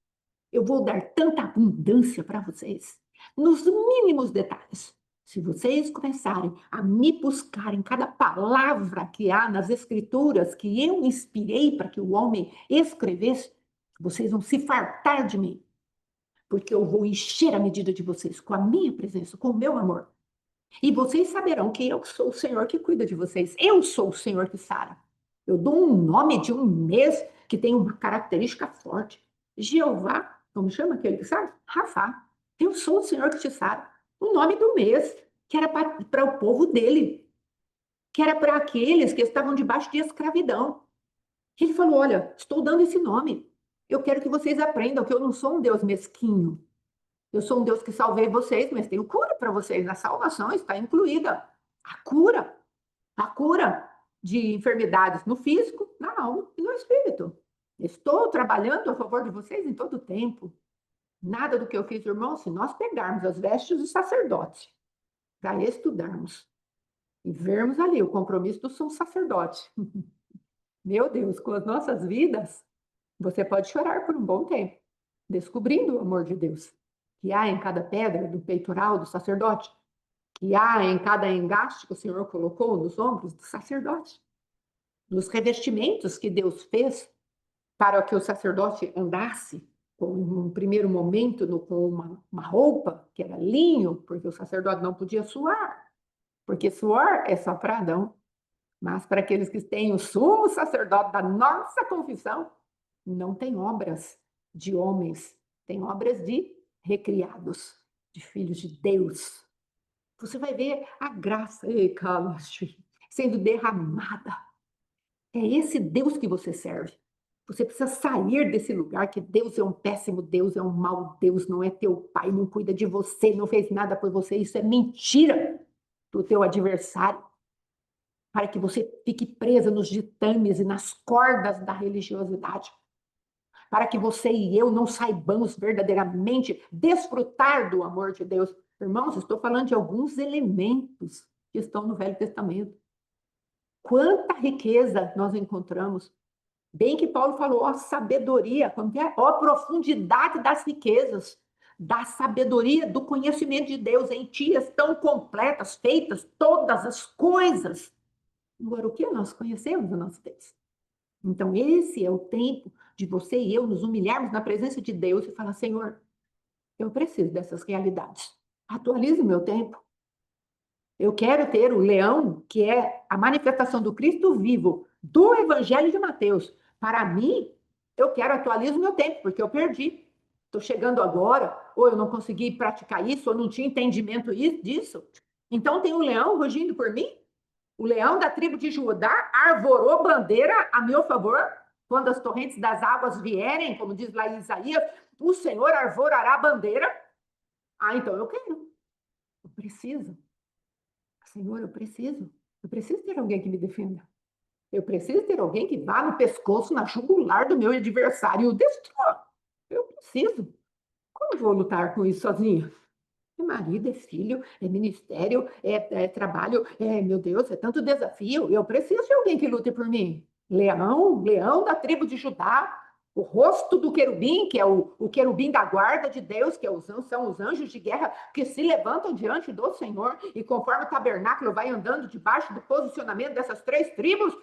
Eu vou dar tanta abundância para vocês, nos mínimos detalhes. Se vocês começarem a me buscar em cada palavra que há nas escrituras que eu inspirei para que o homem escrevesse, vocês vão se fartar de mim, porque eu vou encher a medida de vocês com a minha presença, com o meu amor. E vocês saberão que eu sou o Senhor que cuida de vocês. Eu sou o Senhor que sara. Eu dou um nome de um mês que tem uma característica forte. Jeová, como chama aquele que sabe? Rafá. Eu sou o Senhor que te sara. O nome do mês, que era para o povo dele, que era para aqueles que estavam debaixo de escravidão. Ele falou: olha, estou dando esse nome. Eu quero que vocês aprendam que eu não sou um Deus mesquinho. Eu sou um Deus que salvei vocês, mas tenho cura para vocês. Na salvação está incluída a cura de enfermidades no físico, na alma e no espírito. Estou trabalhando a favor de vocês em todo o tempo. Nada do que eu fiz, irmão, se nós pegarmos as vestes do sacerdote para estudarmos e vermos ali o compromisso do sumo sacerdote. Meu Deus, com as nossas vidas, você pode chorar por um bom tempo, descobrindo o amor de Deus que há em cada pedra do peitoral do sacerdote, que há em cada engaste que o Senhor colocou nos ombros do sacerdote, nos revestimentos que Deus fez para que o sacerdote andasse, com um primeiro momento, com uma roupa que era linho, porque o sacerdote não podia suar, porque suor é só para Adão, mas para aqueles que têm o sumo sacerdote da nossa confissão, não tem obras de homens, tem obras de recriados, de filhos de Deus. Você vai ver a graça sendo derramada. É esse Deus que você serve. Você precisa sair desse lugar que Deus é um péssimo Deus, é um mau Deus, não é teu pai, não cuida de você, não fez nada por você. Isso é mentira do teu adversário, para que você fique presa nos ditames e nas cordas da religiosidade, para que você e eu não saibamos verdadeiramente desfrutar do amor de Deus. Irmãos, estou falando de alguns elementos que estão no Velho Testamento. Quanta riqueza nós encontramos. Bem que Paulo falou, a sabedoria, como que é? A profundidade das riquezas, da sabedoria, do conhecimento de Deus. Em ti estão completas, feitas todas as coisas. Agora, o que nós conhecemos do nosso Deus? Então, esse é o tempo de você e eu nos humilharmos na presença de Deus e falar: Senhor, eu preciso dessas realidades. Atualize o meu tempo. Eu quero ter o leão, que é a manifestação do Cristo vivo, do Evangelho de Mateus. Para mim, eu quero atualizar o meu tempo, porque eu perdi. Estou chegando agora, ou eu não consegui praticar isso, ou não tinha entendimento disso. Então, tem um leão rugindo por mim. O leão da tribo de Judá arvorou bandeira a meu favor. Quando as torrentes das águas vierem, como diz lá em Isaías, o Senhor arvorará a bandeira. Ah, então eu quero. Eu preciso. Senhor, eu preciso. Eu preciso ter alguém que me defenda. Eu preciso ter alguém que vá no pescoço, na jugular do meu adversário e o destrua. Eu preciso. Como eu vou lutar com isso sozinha? É marido, é filho, é ministério, é trabalho, meu Deus, é tanto desafio. Eu preciso de alguém que lute por mim. Leão, leão da tribo de Judá, o rosto do querubim, que é o querubim da guarda de Deus, que são os anjos de guerra que se levantam diante do Senhor, e conforme o tabernáculo vai andando debaixo do posicionamento dessas três tribos,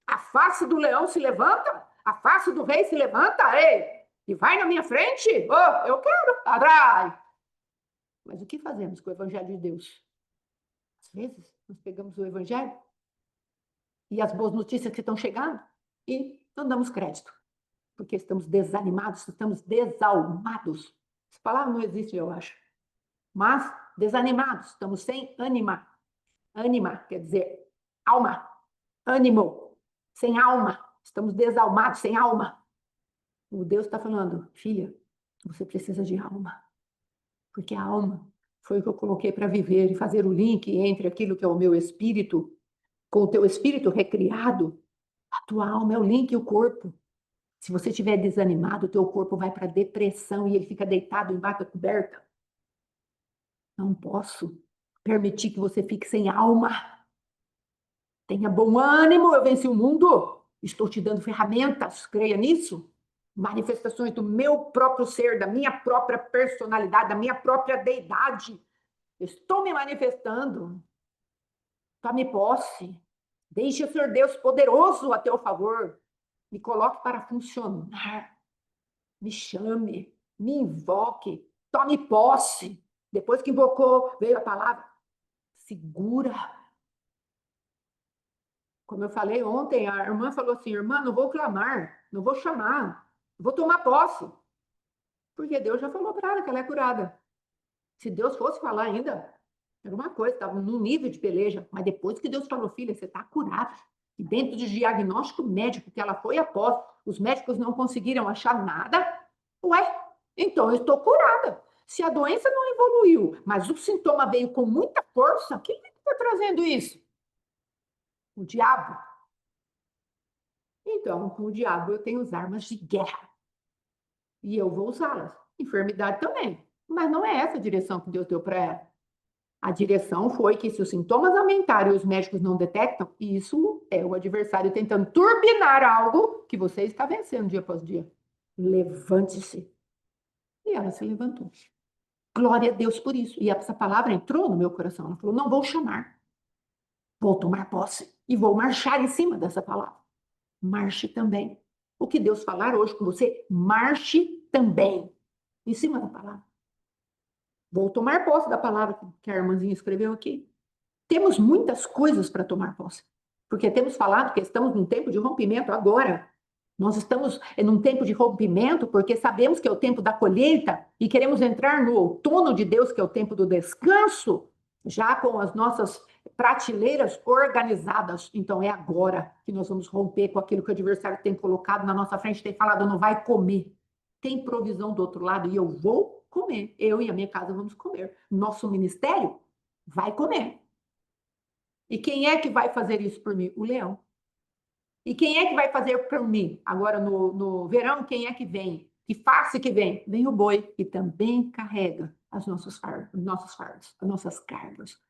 a face do leão se levanta, a face do rei se levanta, ei, e vai na minha frente. Oh, eu quero, atrás. Mas o que fazemos com o Evangelho de Deus? Às vezes, nós pegamos o Evangelho e as boas notícias que estão chegando e não damos crédito, porque estamos desanimados, estamos desalmados. Essa palavra não existe, eu acho. Mas desanimados, estamos sem ânima. Ânima quer dizer alma, ânimo, sem alma, Estamos desalmados, sem alma. O Deus está falando, filha, você precisa de alma. Porque a alma foi o que eu coloquei para viver e fazer o link entre aquilo que é o meu espírito com o teu espírito recriado. A tua alma é o link e o corpo. Se você estiver desanimado, o teu corpo vai para depressão e ele fica deitado embaixo da coberta. Não posso permitir que você fique sem alma. Tenha bom ânimo, eu venci o mundo. Estou te dando ferramentas, creia nisso. Manifestações do meu próprio ser, da minha própria personalidade, da minha própria deidade. Estou me manifestando. Tome posse. Deixe o Senhor Deus poderoso a teu favor. Me coloque para funcionar. Me chame, me invoque, tome posse. Depois que invocou, veio a palavra. Segura. Como eu falei ontem, a irmã falou assim, irmã, não vou clamar, não vou chamar, vou tomar posse. Porque Deus já falou para ela que ela é curada. Se Deus fosse falar ainda, era uma coisa, estava num nível de peleja. Mas depois que Deus falou, filha, você está curada. E dentro do diagnóstico médico que ela foi após, os médicos não conseguiram achar nada. Ué, então eu estou curada. Se a doença não evoluiu, mas o sintoma veio com muita força, quem está trazendo isso? O diabo. Então, com o diabo eu tenho as armas de guerra. E eu vou usá-las. Enfermidade também. Mas não é essa a direção que Deus deu para ela. A direção foi que se os sintomas aumentarem e os médicos não detectam, isso é o adversário tentando turbinar algo que você está vencendo dia após dia. Levante-se. E ela se levantou. Glória a Deus por isso. E essa palavra entrou no meu coração. Ela falou: não vou chamar, vou tomar posse e vou marchar em cima dessa palavra. Marche também. O que Deus falar hoje com você, marche também em cima da palavra. Vou tomar posse da palavra que a irmãzinha escreveu aqui. Temos muitas coisas para tomar posse, porque temos falado que estamos num tempo de rompimento agora. Nós estamos num tempo de rompimento porque sabemos que é o tempo da colheita e queremos entrar no outono de Deus, que é o tempo do descanso, já com as nossas prateleiras organizadas. Então é agora que nós vamos romper com aquilo que o adversário tem colocado na nossa frente, tem falado, não vai comer. Tem provisão do outro lado e eu vou comer. Eu e a minha casa vamos comer. Nosso ministério vai comer. E quem é que vai fazer isso por mim? O leão. E quem é que vai fazer por mim? Agora, no verão, quem é que vem? Que face que vem? Vem o boi, que também carrega os nossos fardos, as nossas cargas.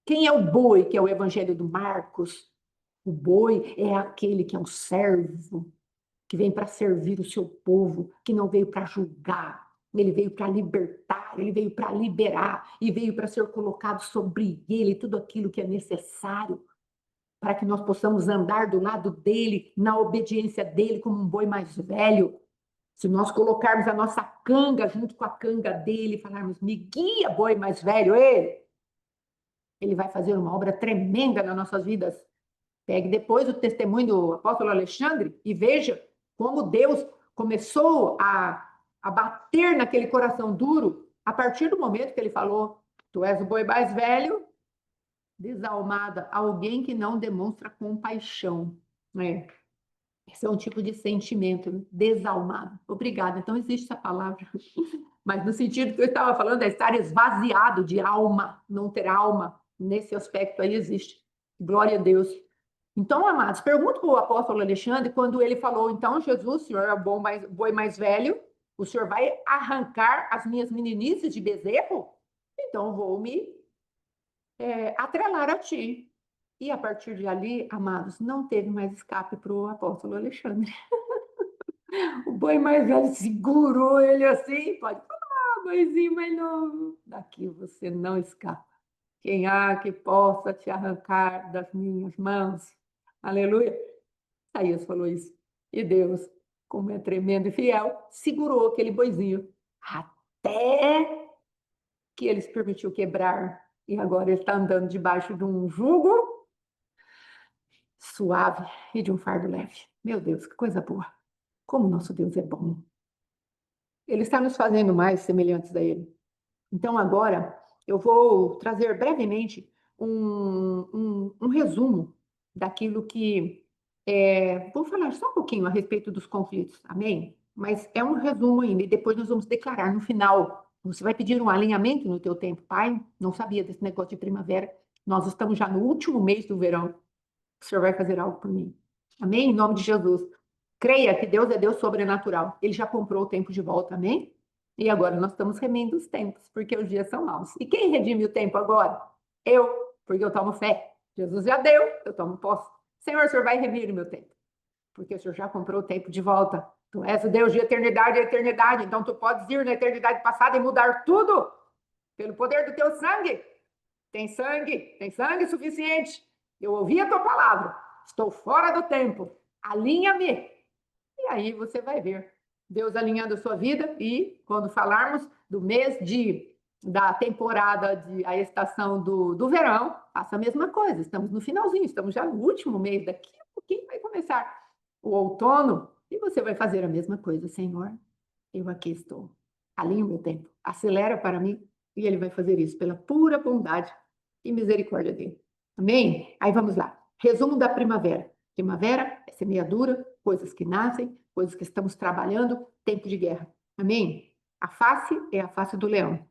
Quem é o boi, que é o evangelho do Marcos? O boi é aquele que é um servo, que vem para servir o seu povo, que não veio para julgar, ele veio para libertar, ele veio para liberar, e veio para ser colocado sobre ele tudo aquilo que é necessário para que nós possamos andar do lado dele, na obediência dele, como um boi mais velho. Se nós colocarmos a nossa canga junto com a canga dele e falarmos, me guia, boi mais velho, ele vai fazer uma obra tremenda nas nossas vidas. Pegue depois o testemunho do apóstolo Alexandre e veja como Deus começou a bater naquele coração duro a partir do momento que ele falou, tu és o boi mais velho, desalmada, alguém que não demonstra compaixão, né? Esse é um tipo de sentimento, né? Desalmado. Obrigada. Então, existe essa palavra. Mas no sentido que eu estava falando, é estar esvaziado de alma, não ter alma. Nesse aspecto aí existe. Glória a Deus. Então, amados, pergunto para o apóstolo Alexandre, quando ele falou, então, Jesus, o senhor é o boi mais velho, o senhor vai arrancar as minhas meninices de bezerro? Então, vou me atrelar a ti. E a partir de ali, amados, não teve mais escape para o apóstolo Alexandre. O boi mais velho segurou ele assim, pode falar, boizinho mais novo, daqui você não escapa. Quem há que possa te arrancar das minhas mãos? Aleluia. Isaías falou isso. E Deus, como é tremendo e fiel, segurou aquele boizinho até que ele se permitiu quebrar. E agora ele está andando debaixo de um jugo suave e de um fardo leve. Meu Deus, que coisa boa. Como nosso Deus é bom. Ele está nos fazendo mais semelhantes a Ele. Então, agora, eu vou trazer brevemente um resumo daquilo que Vou falar só um pouquinho a respeito dos conflitos, amém? Mas é um resumo ainda, e depois nós vamos declarar no final. Você vai pedir um alinhamento no teu tempo. Pai, não sabia desse negócio de primavera. Nós estamos já no último mês do verão. O Senhor vai fazer algo por mim. Amém? Em nome de Jesus. Creia que Deus é Deus sobrenatural. Ele já comprou o tempo de volta, amém? E agora nós estamos remindo os tempos, porque os dias são maus. E quem redime o tempo agora? Eu, porque eu tomo fé. Jesus já deu, eu tomo posse. Senhor, o Senhor vai remir o meu tempo, porque o Senhor já comprou o tempo de volta. Tu és o Deus de eternidade a eternidade, então tu podes ir na eternidade passada e mudar tudo pelo poder do teu sangue. Tem sangue suficiente. Eu ouvi a tua palavra, estou fora do tempo, alinha-me. E aí você vai ver Deus alinhando a sua vida. E quando falarmos do mês da temporada, a estação do verão, faça a mesma coisa. Estamos no finalzinho, estamos já no último mês. Daqui a pouquinho vai começar o outono e você vai fazer a mesma coisa. Senhor, eu aqui estou. Alinha o meu tempo, acelera para mim. E ele vai fazer isso pela pura bondade e misericórdia dele. Amém? Aí vamos lá. Resumo da primavera. Primavera é semeadura, coisas que nascem, coisas que estamos trabalhando, tempo de guerra. Amém? A face é a face do leão.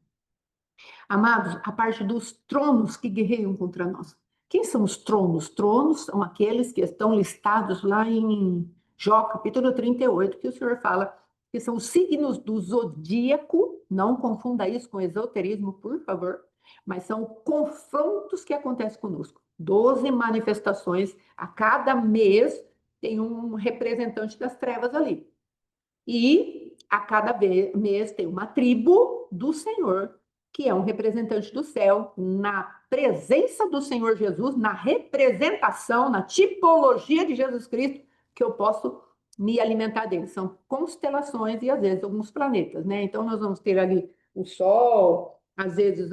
Amados, a parte dos tronos que guerreiam contra nós. Quem são os tronos? Tronos são aqueles que estão listados lá em Jó, capítulo 38, que o Senhor fala que são os signos do zodíaco. Não confunda isso com esoterismo, por favor. Mas são confrontos que acontecem conosco. 12 manifestações a cada mês tem um representante das trevas ali. E a cada mês tem uma tribo do Senhor, que é um representante do céu, na presença do Senhor Jesus, na representação, na tipologia de Jesus Cristo, que eu posso me alimentar dele. São constelações e, às vezes, alguns planetas, né? Então, nós vamos ter ali o Sol, às vezes,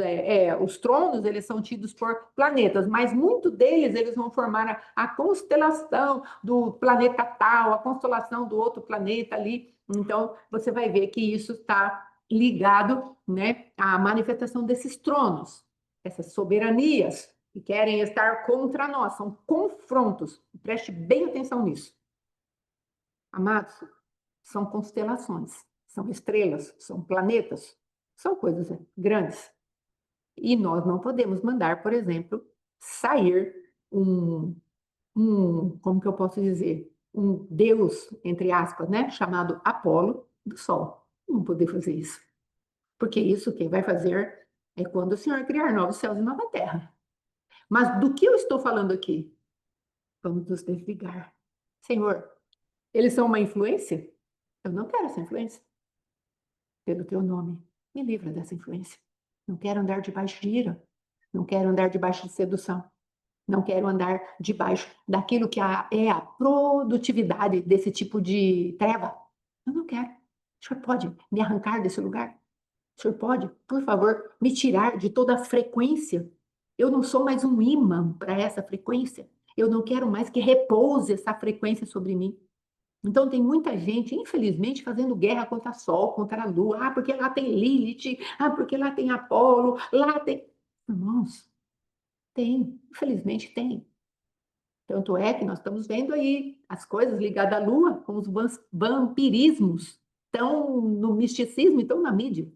os tronos, eles são tidos por planetas, mas muito deles, eles vão formar a constelação do planeta tal, a constelação do outro planeta ali. Então, você vai ver que isso está ligado, né, à manifestação desses tronos, essas soberanias que querem estar contra nós, são confrontos. Preste bem atenção nisso. Amados, são constelações, são estrelas, são planetas, são coisas grandes. E nós não podemos mandar, por exemplo, sair como que eu posso dizer, um deus, entre aspas, né, chamado Apolo do Sol. Não poder fazer isso. Porque isso quem vai fazer é quando o Senhor criar novos céus e nova terra. Mas do que eu estou falando aqui? Vamos nos desligar. Senhor, eles são uma influência? Eu não quero essa influência. Pelo teu nome, me livra dessa influência. Não quero andar debaixo de ira. Não quero andar debaixo de sedução. Não quero andar debaixo daquilo que é a produtividade desse tipo de treva. Eu não quero. O Senhor pode me arrancar desse lugar? O Senhor pode, por favor, me tirar de toda a frequência? Eu não sou mais um imã para essa frequência. Eu não quero mais que repouse essa frequência sobre mim. Então, tem muita gente, infelizmente, fazendo guerra contra o Sol, contra a Lua. Ah, porque lá tem Lilith. Ah, porque lá tem Apolo. Lá tem. Irmãos, tem. Infelizmente, tem. Tanto é que nós estamos vendo aí as coisas ligadas à Lua, com os vampirismos, estão no misticismo e estão na mídia,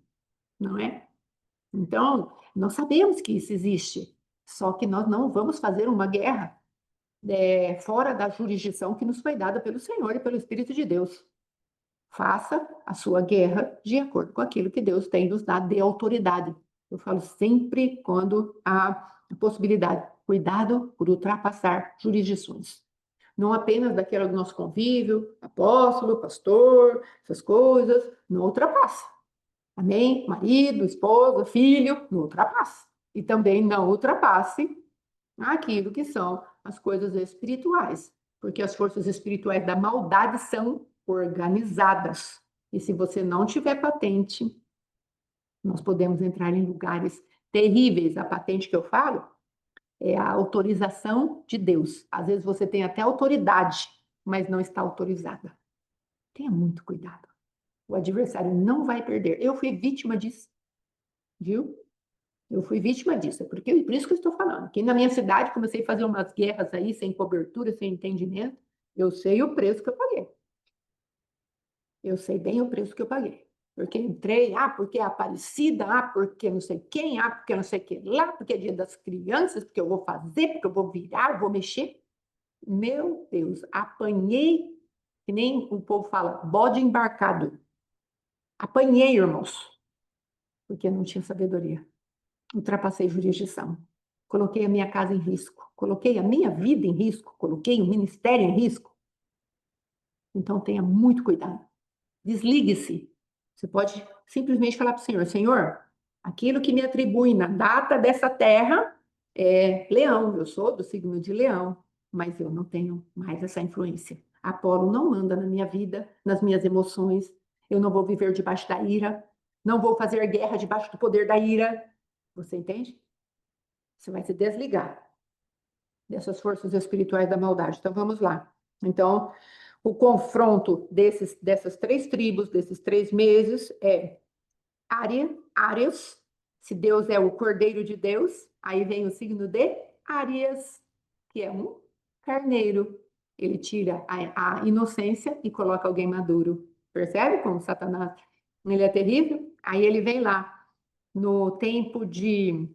não é? Então, nós sabemos que isso existe, só que nós não vamos fazer uma guerra fora da jurisdição que nos foi dada pelo Senhor e pelo Espírito de Deus. Faça a sua guerra de acordo com aquilo que Deus tem nos dado de autoridade. Eu falo sempre quando há possibilidade. Cuidado por ultrapassar jurisdições. Não apenas daquela do nosso convívio, apóstolo, pastor, essas coisas. Não ultrapassa. Amém? Marido, esposa, filho, não ultrapassa. E também não ultrapasse aquilo que são as coisas espirituais, porque as forças espirituais da maldade são organizadas. E se você não tiver patente, nós podemos entrar em lugares terríveis. A patente que eu falo é a autorização de Deus. Às vezes você tem até autoridade, mas não está autorizada. Tenha muito cuidado. O adversário não vai perder. Eu fui vítima disso, viu? Eu fui vítima disso, por isso que eu estou falando. Aqui na minha cidade, comecei a fazer umas guerras aí, sem cobertura, sem entendimento, Eu sei o preço que eu paguei. Eu sei bem o preço que eu paguei. Porque entrei, porque é Aparecida, porque não sei quem, porque não sei quem lá, porque é dia das crianças, porque eu vou fazer, porque eu vou virar, eu vou mexer. Meu Deus, apanhei, que nem o povo fala, bode embarcado. Apanhei, irmãos, porque não tinha sabedoria. Ultrapassei jurisdição. Coloquei a minha casa em risco. Coloquei a minha vida em risco. Coloquei o ministério em risco. Então tenha muito cuidado. Desligue-se. Você pode simplesmente falar para o Senhor: Senhor, aquilo que me atribui na data dessa terra é leão. Eu sou do signo de leão, mas eu não tenho mais essa influência. Apolo não manda na minha vida, nas minhas emoções. Eu não vou viver debaixo da ira. Não vou fazer guerra debaixo do poder da ira. Você entende? Você vai se desligar dessas forças espirituais da maldade. Então vamos lá. Então, o confronto dessas três tribos, desses 3 meses, é Áries, se Deus é o Cordeiro de Deus, aí vem o signo de Áries, que é um carneiro. Ele tira a inocência e coloca alguém maduro. Percebe como Satanás ele é terrível? Aí ele vem lá no tempo de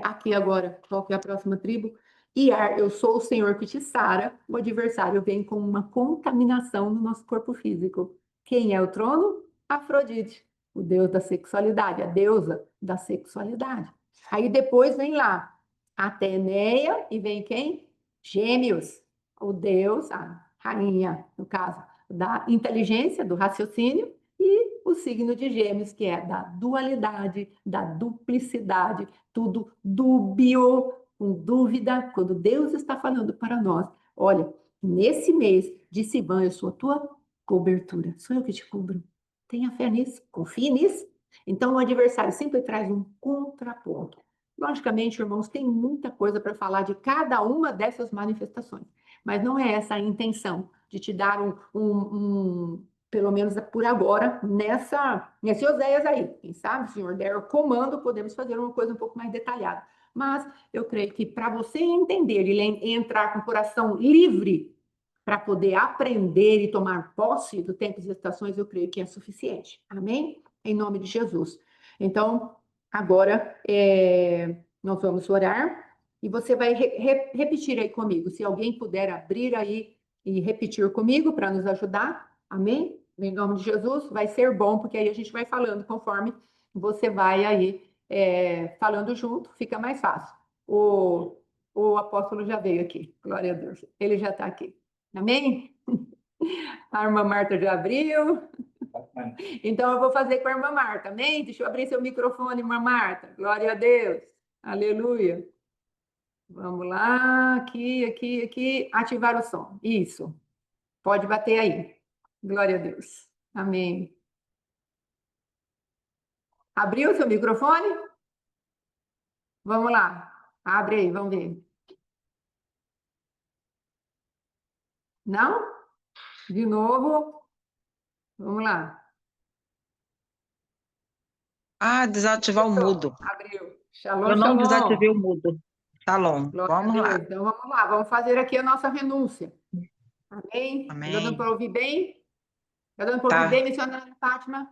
aqui agora, qual que é a próxima tribo? Iar, eu sou o Senhor que te sara, o adversário vem com uma contaminação no nosso corpo físico. Quem é o trono? Afrodite, o deus da sexualidade, a deusa da sexualidade. Aí depois vem lá Ateneia e vem quem? Gêmeos, o deus, a rainha, no caso, da inteligência, do raciocínio, e o signo de Gêmeos, que é da dualidade, da duplicidade, tudo dúbio, com dúvida, quando Deus está falando para nós, olha, nesse mês de Sivan, eu sou a tua cobertura, sou eu que te cubro. Tenha fé nisso, confie nisso. Então, o adversário sempre traz um contraponto. Logicamente, irmãos, tem muita coisa para falar de cada uma dessas manifestações, mas não é essa a intenção de te dar pelo menos por agora, nesse Oséias aí. Quem sabe, se o senhor der o comando, podemos fazer uma coisa um pouco mais detalhada. Mas eu creio que para você entender e entrar com o coração livre para poder aprender e tomar posse do tempo e estações, eu creio que é suficiente. Amém? Em nome de Jesus. Então, agora nós vamos orar e você vai repetir aí comigo. Se alguém puder abrir aí e repetir comigo para nos ajudar. Amém? Em nome de Jesus, vai ser bom, porque aí a gente vai falando conforme você vai aí falando junto, fica mais fácil. O apóstolo já veio aqui, glória a Deus, ele já está aqui. Amém? A irmã Marta já abriu. Então eu vou fazer com a irmã Marta, amém? Deixa eu abrir seu microfone, irmã Marta. Glória a Deus. Aleluia. Vamos lá, aqui. Ativar o som. Isso. Pode bater aí. Glória a Deus. Amém. Abriu o seu microfone? Vamos lá. Abre aí, vamos ver. Não? De novo. Vamos lá. Desativar o mudo. Abriu. Shalom, Eu não shalom. desativei o mudo. Shalom. Glória a Vamos lá. Deus. Então vamos lá. Vamos fazer aqui a nossa renúncia. Amém? Tá dando Amém. para ouvir bem? Tá dando para ouvir bem, Tá. missionária Fátima?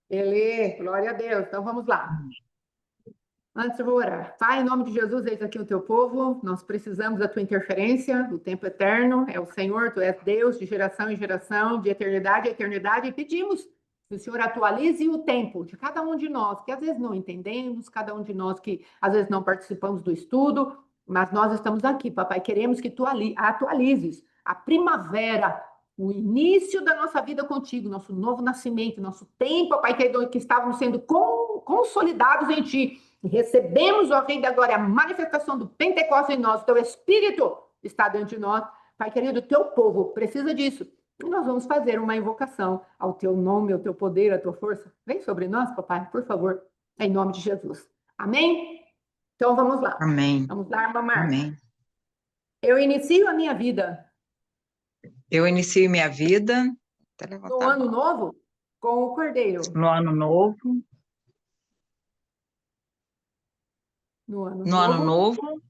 Beleza, glória a Deus. Então vamos lá. Antes eu vou orar. Pai, em nome de Jesus, eis aqui o teu povo. Nós precisamos da tua interferência, do tempo eterno. É o Senhor, tu és Deus de geração em geração, de eternidade a eternidade. E pedimos que o Senhor atualize o tempo de cada um de nós, que às vezes não entendemos, cada um de nós que às vezes não participamos do estudo, mas nós estamos aqui, papai. Queremos que tu atualizes a primavera, o início da nossa vida contigo, nosso novo nascimento, nosso tempo, papai, que estávamos sendo consolidados em ti. E recebemos, ó Rei da Glória, a manifestação do Pentecostes em nós, o teu Espírito está dentro de nós. Pai querido, o teu povo precisa disso. E nós vamos fazer uma invocação ao teu nome, ao teu poder, à tua força. Vem sobre nós, papai, por favor, em nome de Jesus. Amém? Então vamos lá. Amém. Vamos lá, irmã Marta. Amém. Eu inicio a minha vida Eu inicio minha vida. Até no levantar a ano mão. novo com o Cordeiro. No ano novo. No ano No ano novo novo.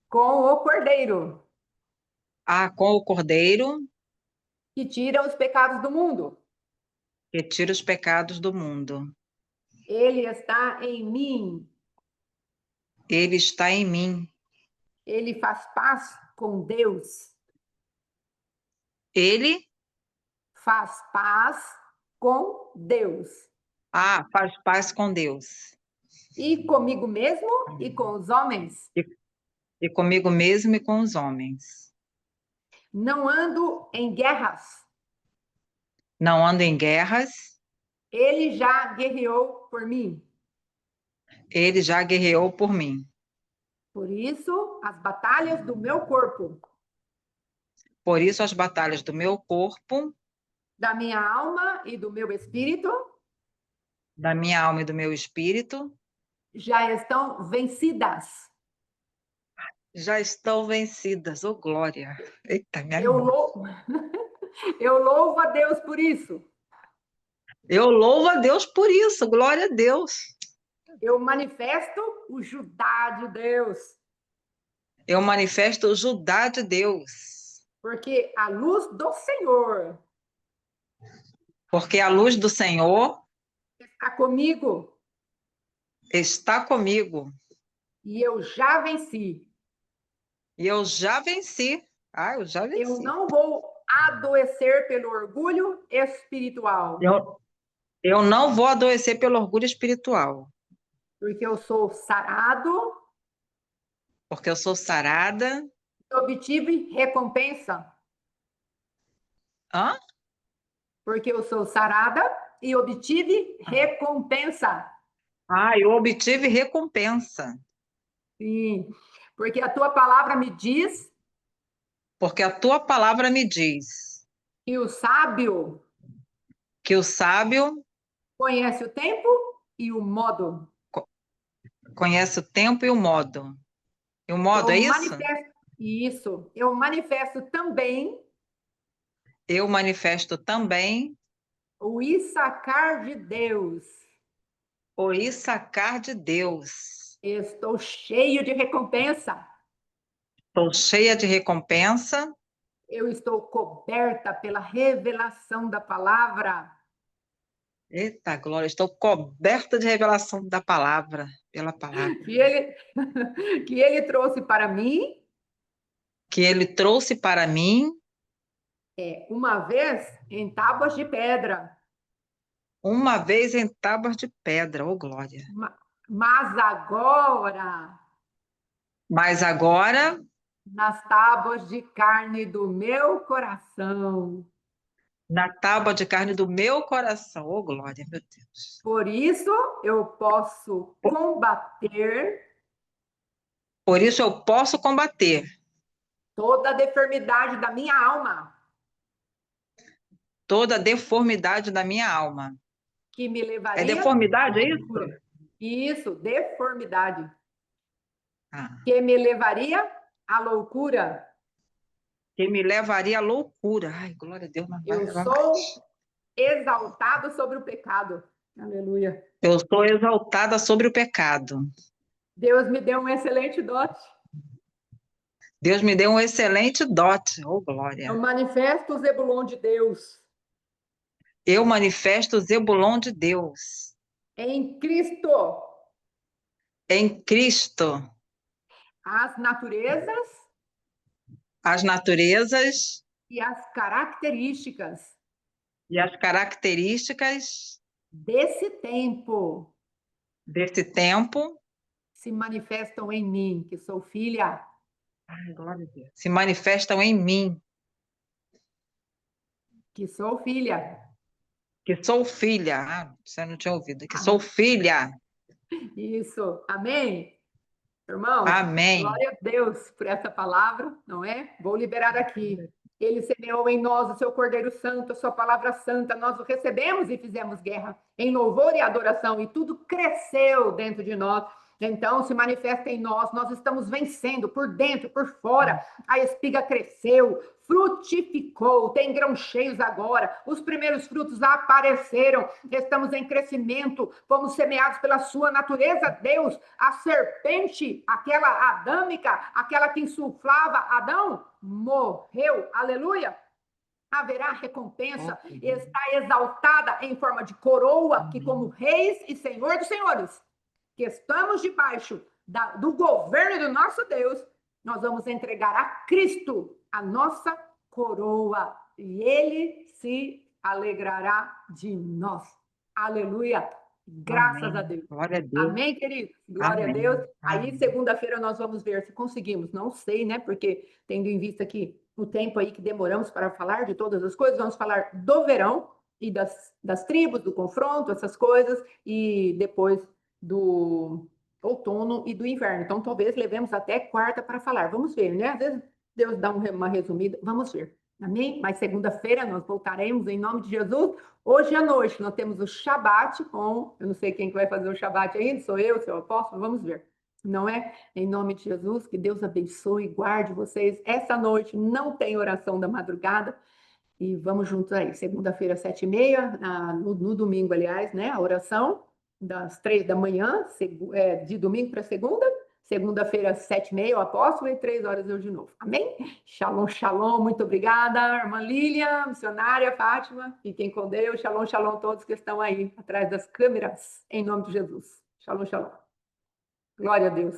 com o Cordeiro. com o Cordeiro que tira os pecados do mundo. que tira os pecados do mundo. Ele está em mim. Ele está em mim. Ele faz paz com Deus. Ele Faz paz com Deus. faz paz com Deus. E comigo mesmo e com os homens. E comigo mesmo e com os homens. Não ando em guerras. Não ando em guerras. Ele já guerreou por mim. Ele já guerreou por mim. Por isso, as batalhas do meu corpo, Por isso, as batalhas do meu corpo, da minha alma e do meu espírito da minha alma e do meu espírito, já estão vencidas. já estão vencidas. Oh, glória! Eita, minha Eu irmã. eu louvo a Deus por isso. Eu louvo a Deus por isso. Glória a Deus. Eu manifesto o Judá de Deus. Eu manifesto o Judá de Deus. Porque a luz do Senhor Porque a luz do Senhor está comigo está comigo. e eu já venci. E eu já venci. Eu já Eu venci. não vou adoecer pelo orgulho espiritual. Eu não vou adoecer pelo orgulho espiritual. Porque eu sou sarado. Porque eu sou sarada. E obtive recompensa. Hã? Porque eu sou sarada e obtive recompensa. Eu obtive recompensa. Sim, porque a tua palavra me diz Porque a tua palavra me diz que o sábio que o sábio conhece o tempo e o modo. conhece o tempo e o modo. E o modo Eu é isso? manifesto isso. Eu manifesto também Eu manifesto também o Issacar de Deus. o Issacar de Deus. Estou cheio de recompensa. Estou cheia de recompensa. Eu estou coberta pela revelação da palavra. Eita, glória, estou coberta de revelação da palavra, pela palavra. Que ele trouxe para mim Que ele trouxe para mim uma vez em tábuas de pedra. uma vez em tábuas de pedra, oh glória. Mas agora, Mas agora, nas tábuas de carne do meu coração. na tábua de carne do meu coração, oh glória, meu Deus. Por isso eu posso combater Por isso eu posso combater toda a deformidade da minha alma, toda a deformidade da minha alma. que me É levaria deformidade, é isso? Isso, deformidade. Ah, Que me levaria à loucura. que me levaria à loucura. Ai, glória a Deus, mas vai Eu levar sou mais. exaltado sobre o pecado. Aleluia. Eu sou exaltada sobre o pecado. Deus me deu um excelente dote. Deus me deu um excelente dote, oh glória. Eu manifesto o Zebulon de Deus. Eu manifesto o Zebulon de Deus. Em Cristo. Em Cristo, As naturezas as naturezas e as características e as características desse tempo desse tempo se manifestam em mim, que sou filha. ai, glória a Deus, se manifestam em mim, Que sou filha. que sou filha. Você não tinha ouvido, que sou filha. Isso. Amém? Irmãos, Amém. glória a Deus por essa palavra, não é? Vou liberar aqui. Ele semeou em nós o seu Cordeiro Santo, a sua palavra santa, nós o recebemos e fizemos guerra em louvor e adoração, e tudo cresceu dentro de nós. Então, se manifesta em nós, nós estamos vencendo por dentro, por fora. A espiga cresceu, frutificou, tem grãos cheios agora, os primeiros frutos apareceram, estamos em crescimento, fomos semeados pela sua natureza, Deus. A serpente, aquela adâmica, aquela que insuflava Adão, morreu, aleluia. Haverá recompensa, está exaltada em forma de coroa, que como reis e senhor dos senhores, que estamos debaixo do governo do nosso Deus, nós vamos entregar a Cristo a nossa coroa e Ele se alegrará de nós. Aleluia! Graças Amém. a Deus. Glória a Deus. Amém, queridos? Glória Amém. a Deus. Aí, Amém. segunda-feira, nós vamos ver se conseguimos. Não sei, né? Porque, tendo em vista que o tempo aí que demoramos para falar de todas as coisas, vamos falar do verão e das tribos, do confronto, essas coisas, e depois do outono e do inverno. Então, talvez levemos até quarta para falar. Vamos ver, né? Às vezes Deus dá uma resumida. Vamos ver. Amém? Mas segunda-feira nós voltaremos em nome de Jesus. Hoje à noite nós temos o Shabat com... Eu não sei quem que vai fazer o Shabat ainda, sou eu, seu apóstolo, vamos ver. Não é? Em nome de Jesus, que Deus abençoe e guarde vocês. Essa noite não tem oração da madrugada. E vamos juntos aí. Segunda-feira, 7h30, no domingo, aliás, né? A oração das 3 da manhã, de domingo para segunda. Segunda-feira, 7h30, o apóstolo, e 3 horas eu de novo. Amém? Shalom, shalom. Muito obrigada, irmã Lília, missionária Fátima. Fiquem com Deus. Shalom, shalom todos que estão aí atrás das câmeras. Em nome de Jesus. Shalom, shalom. Glória a Deus.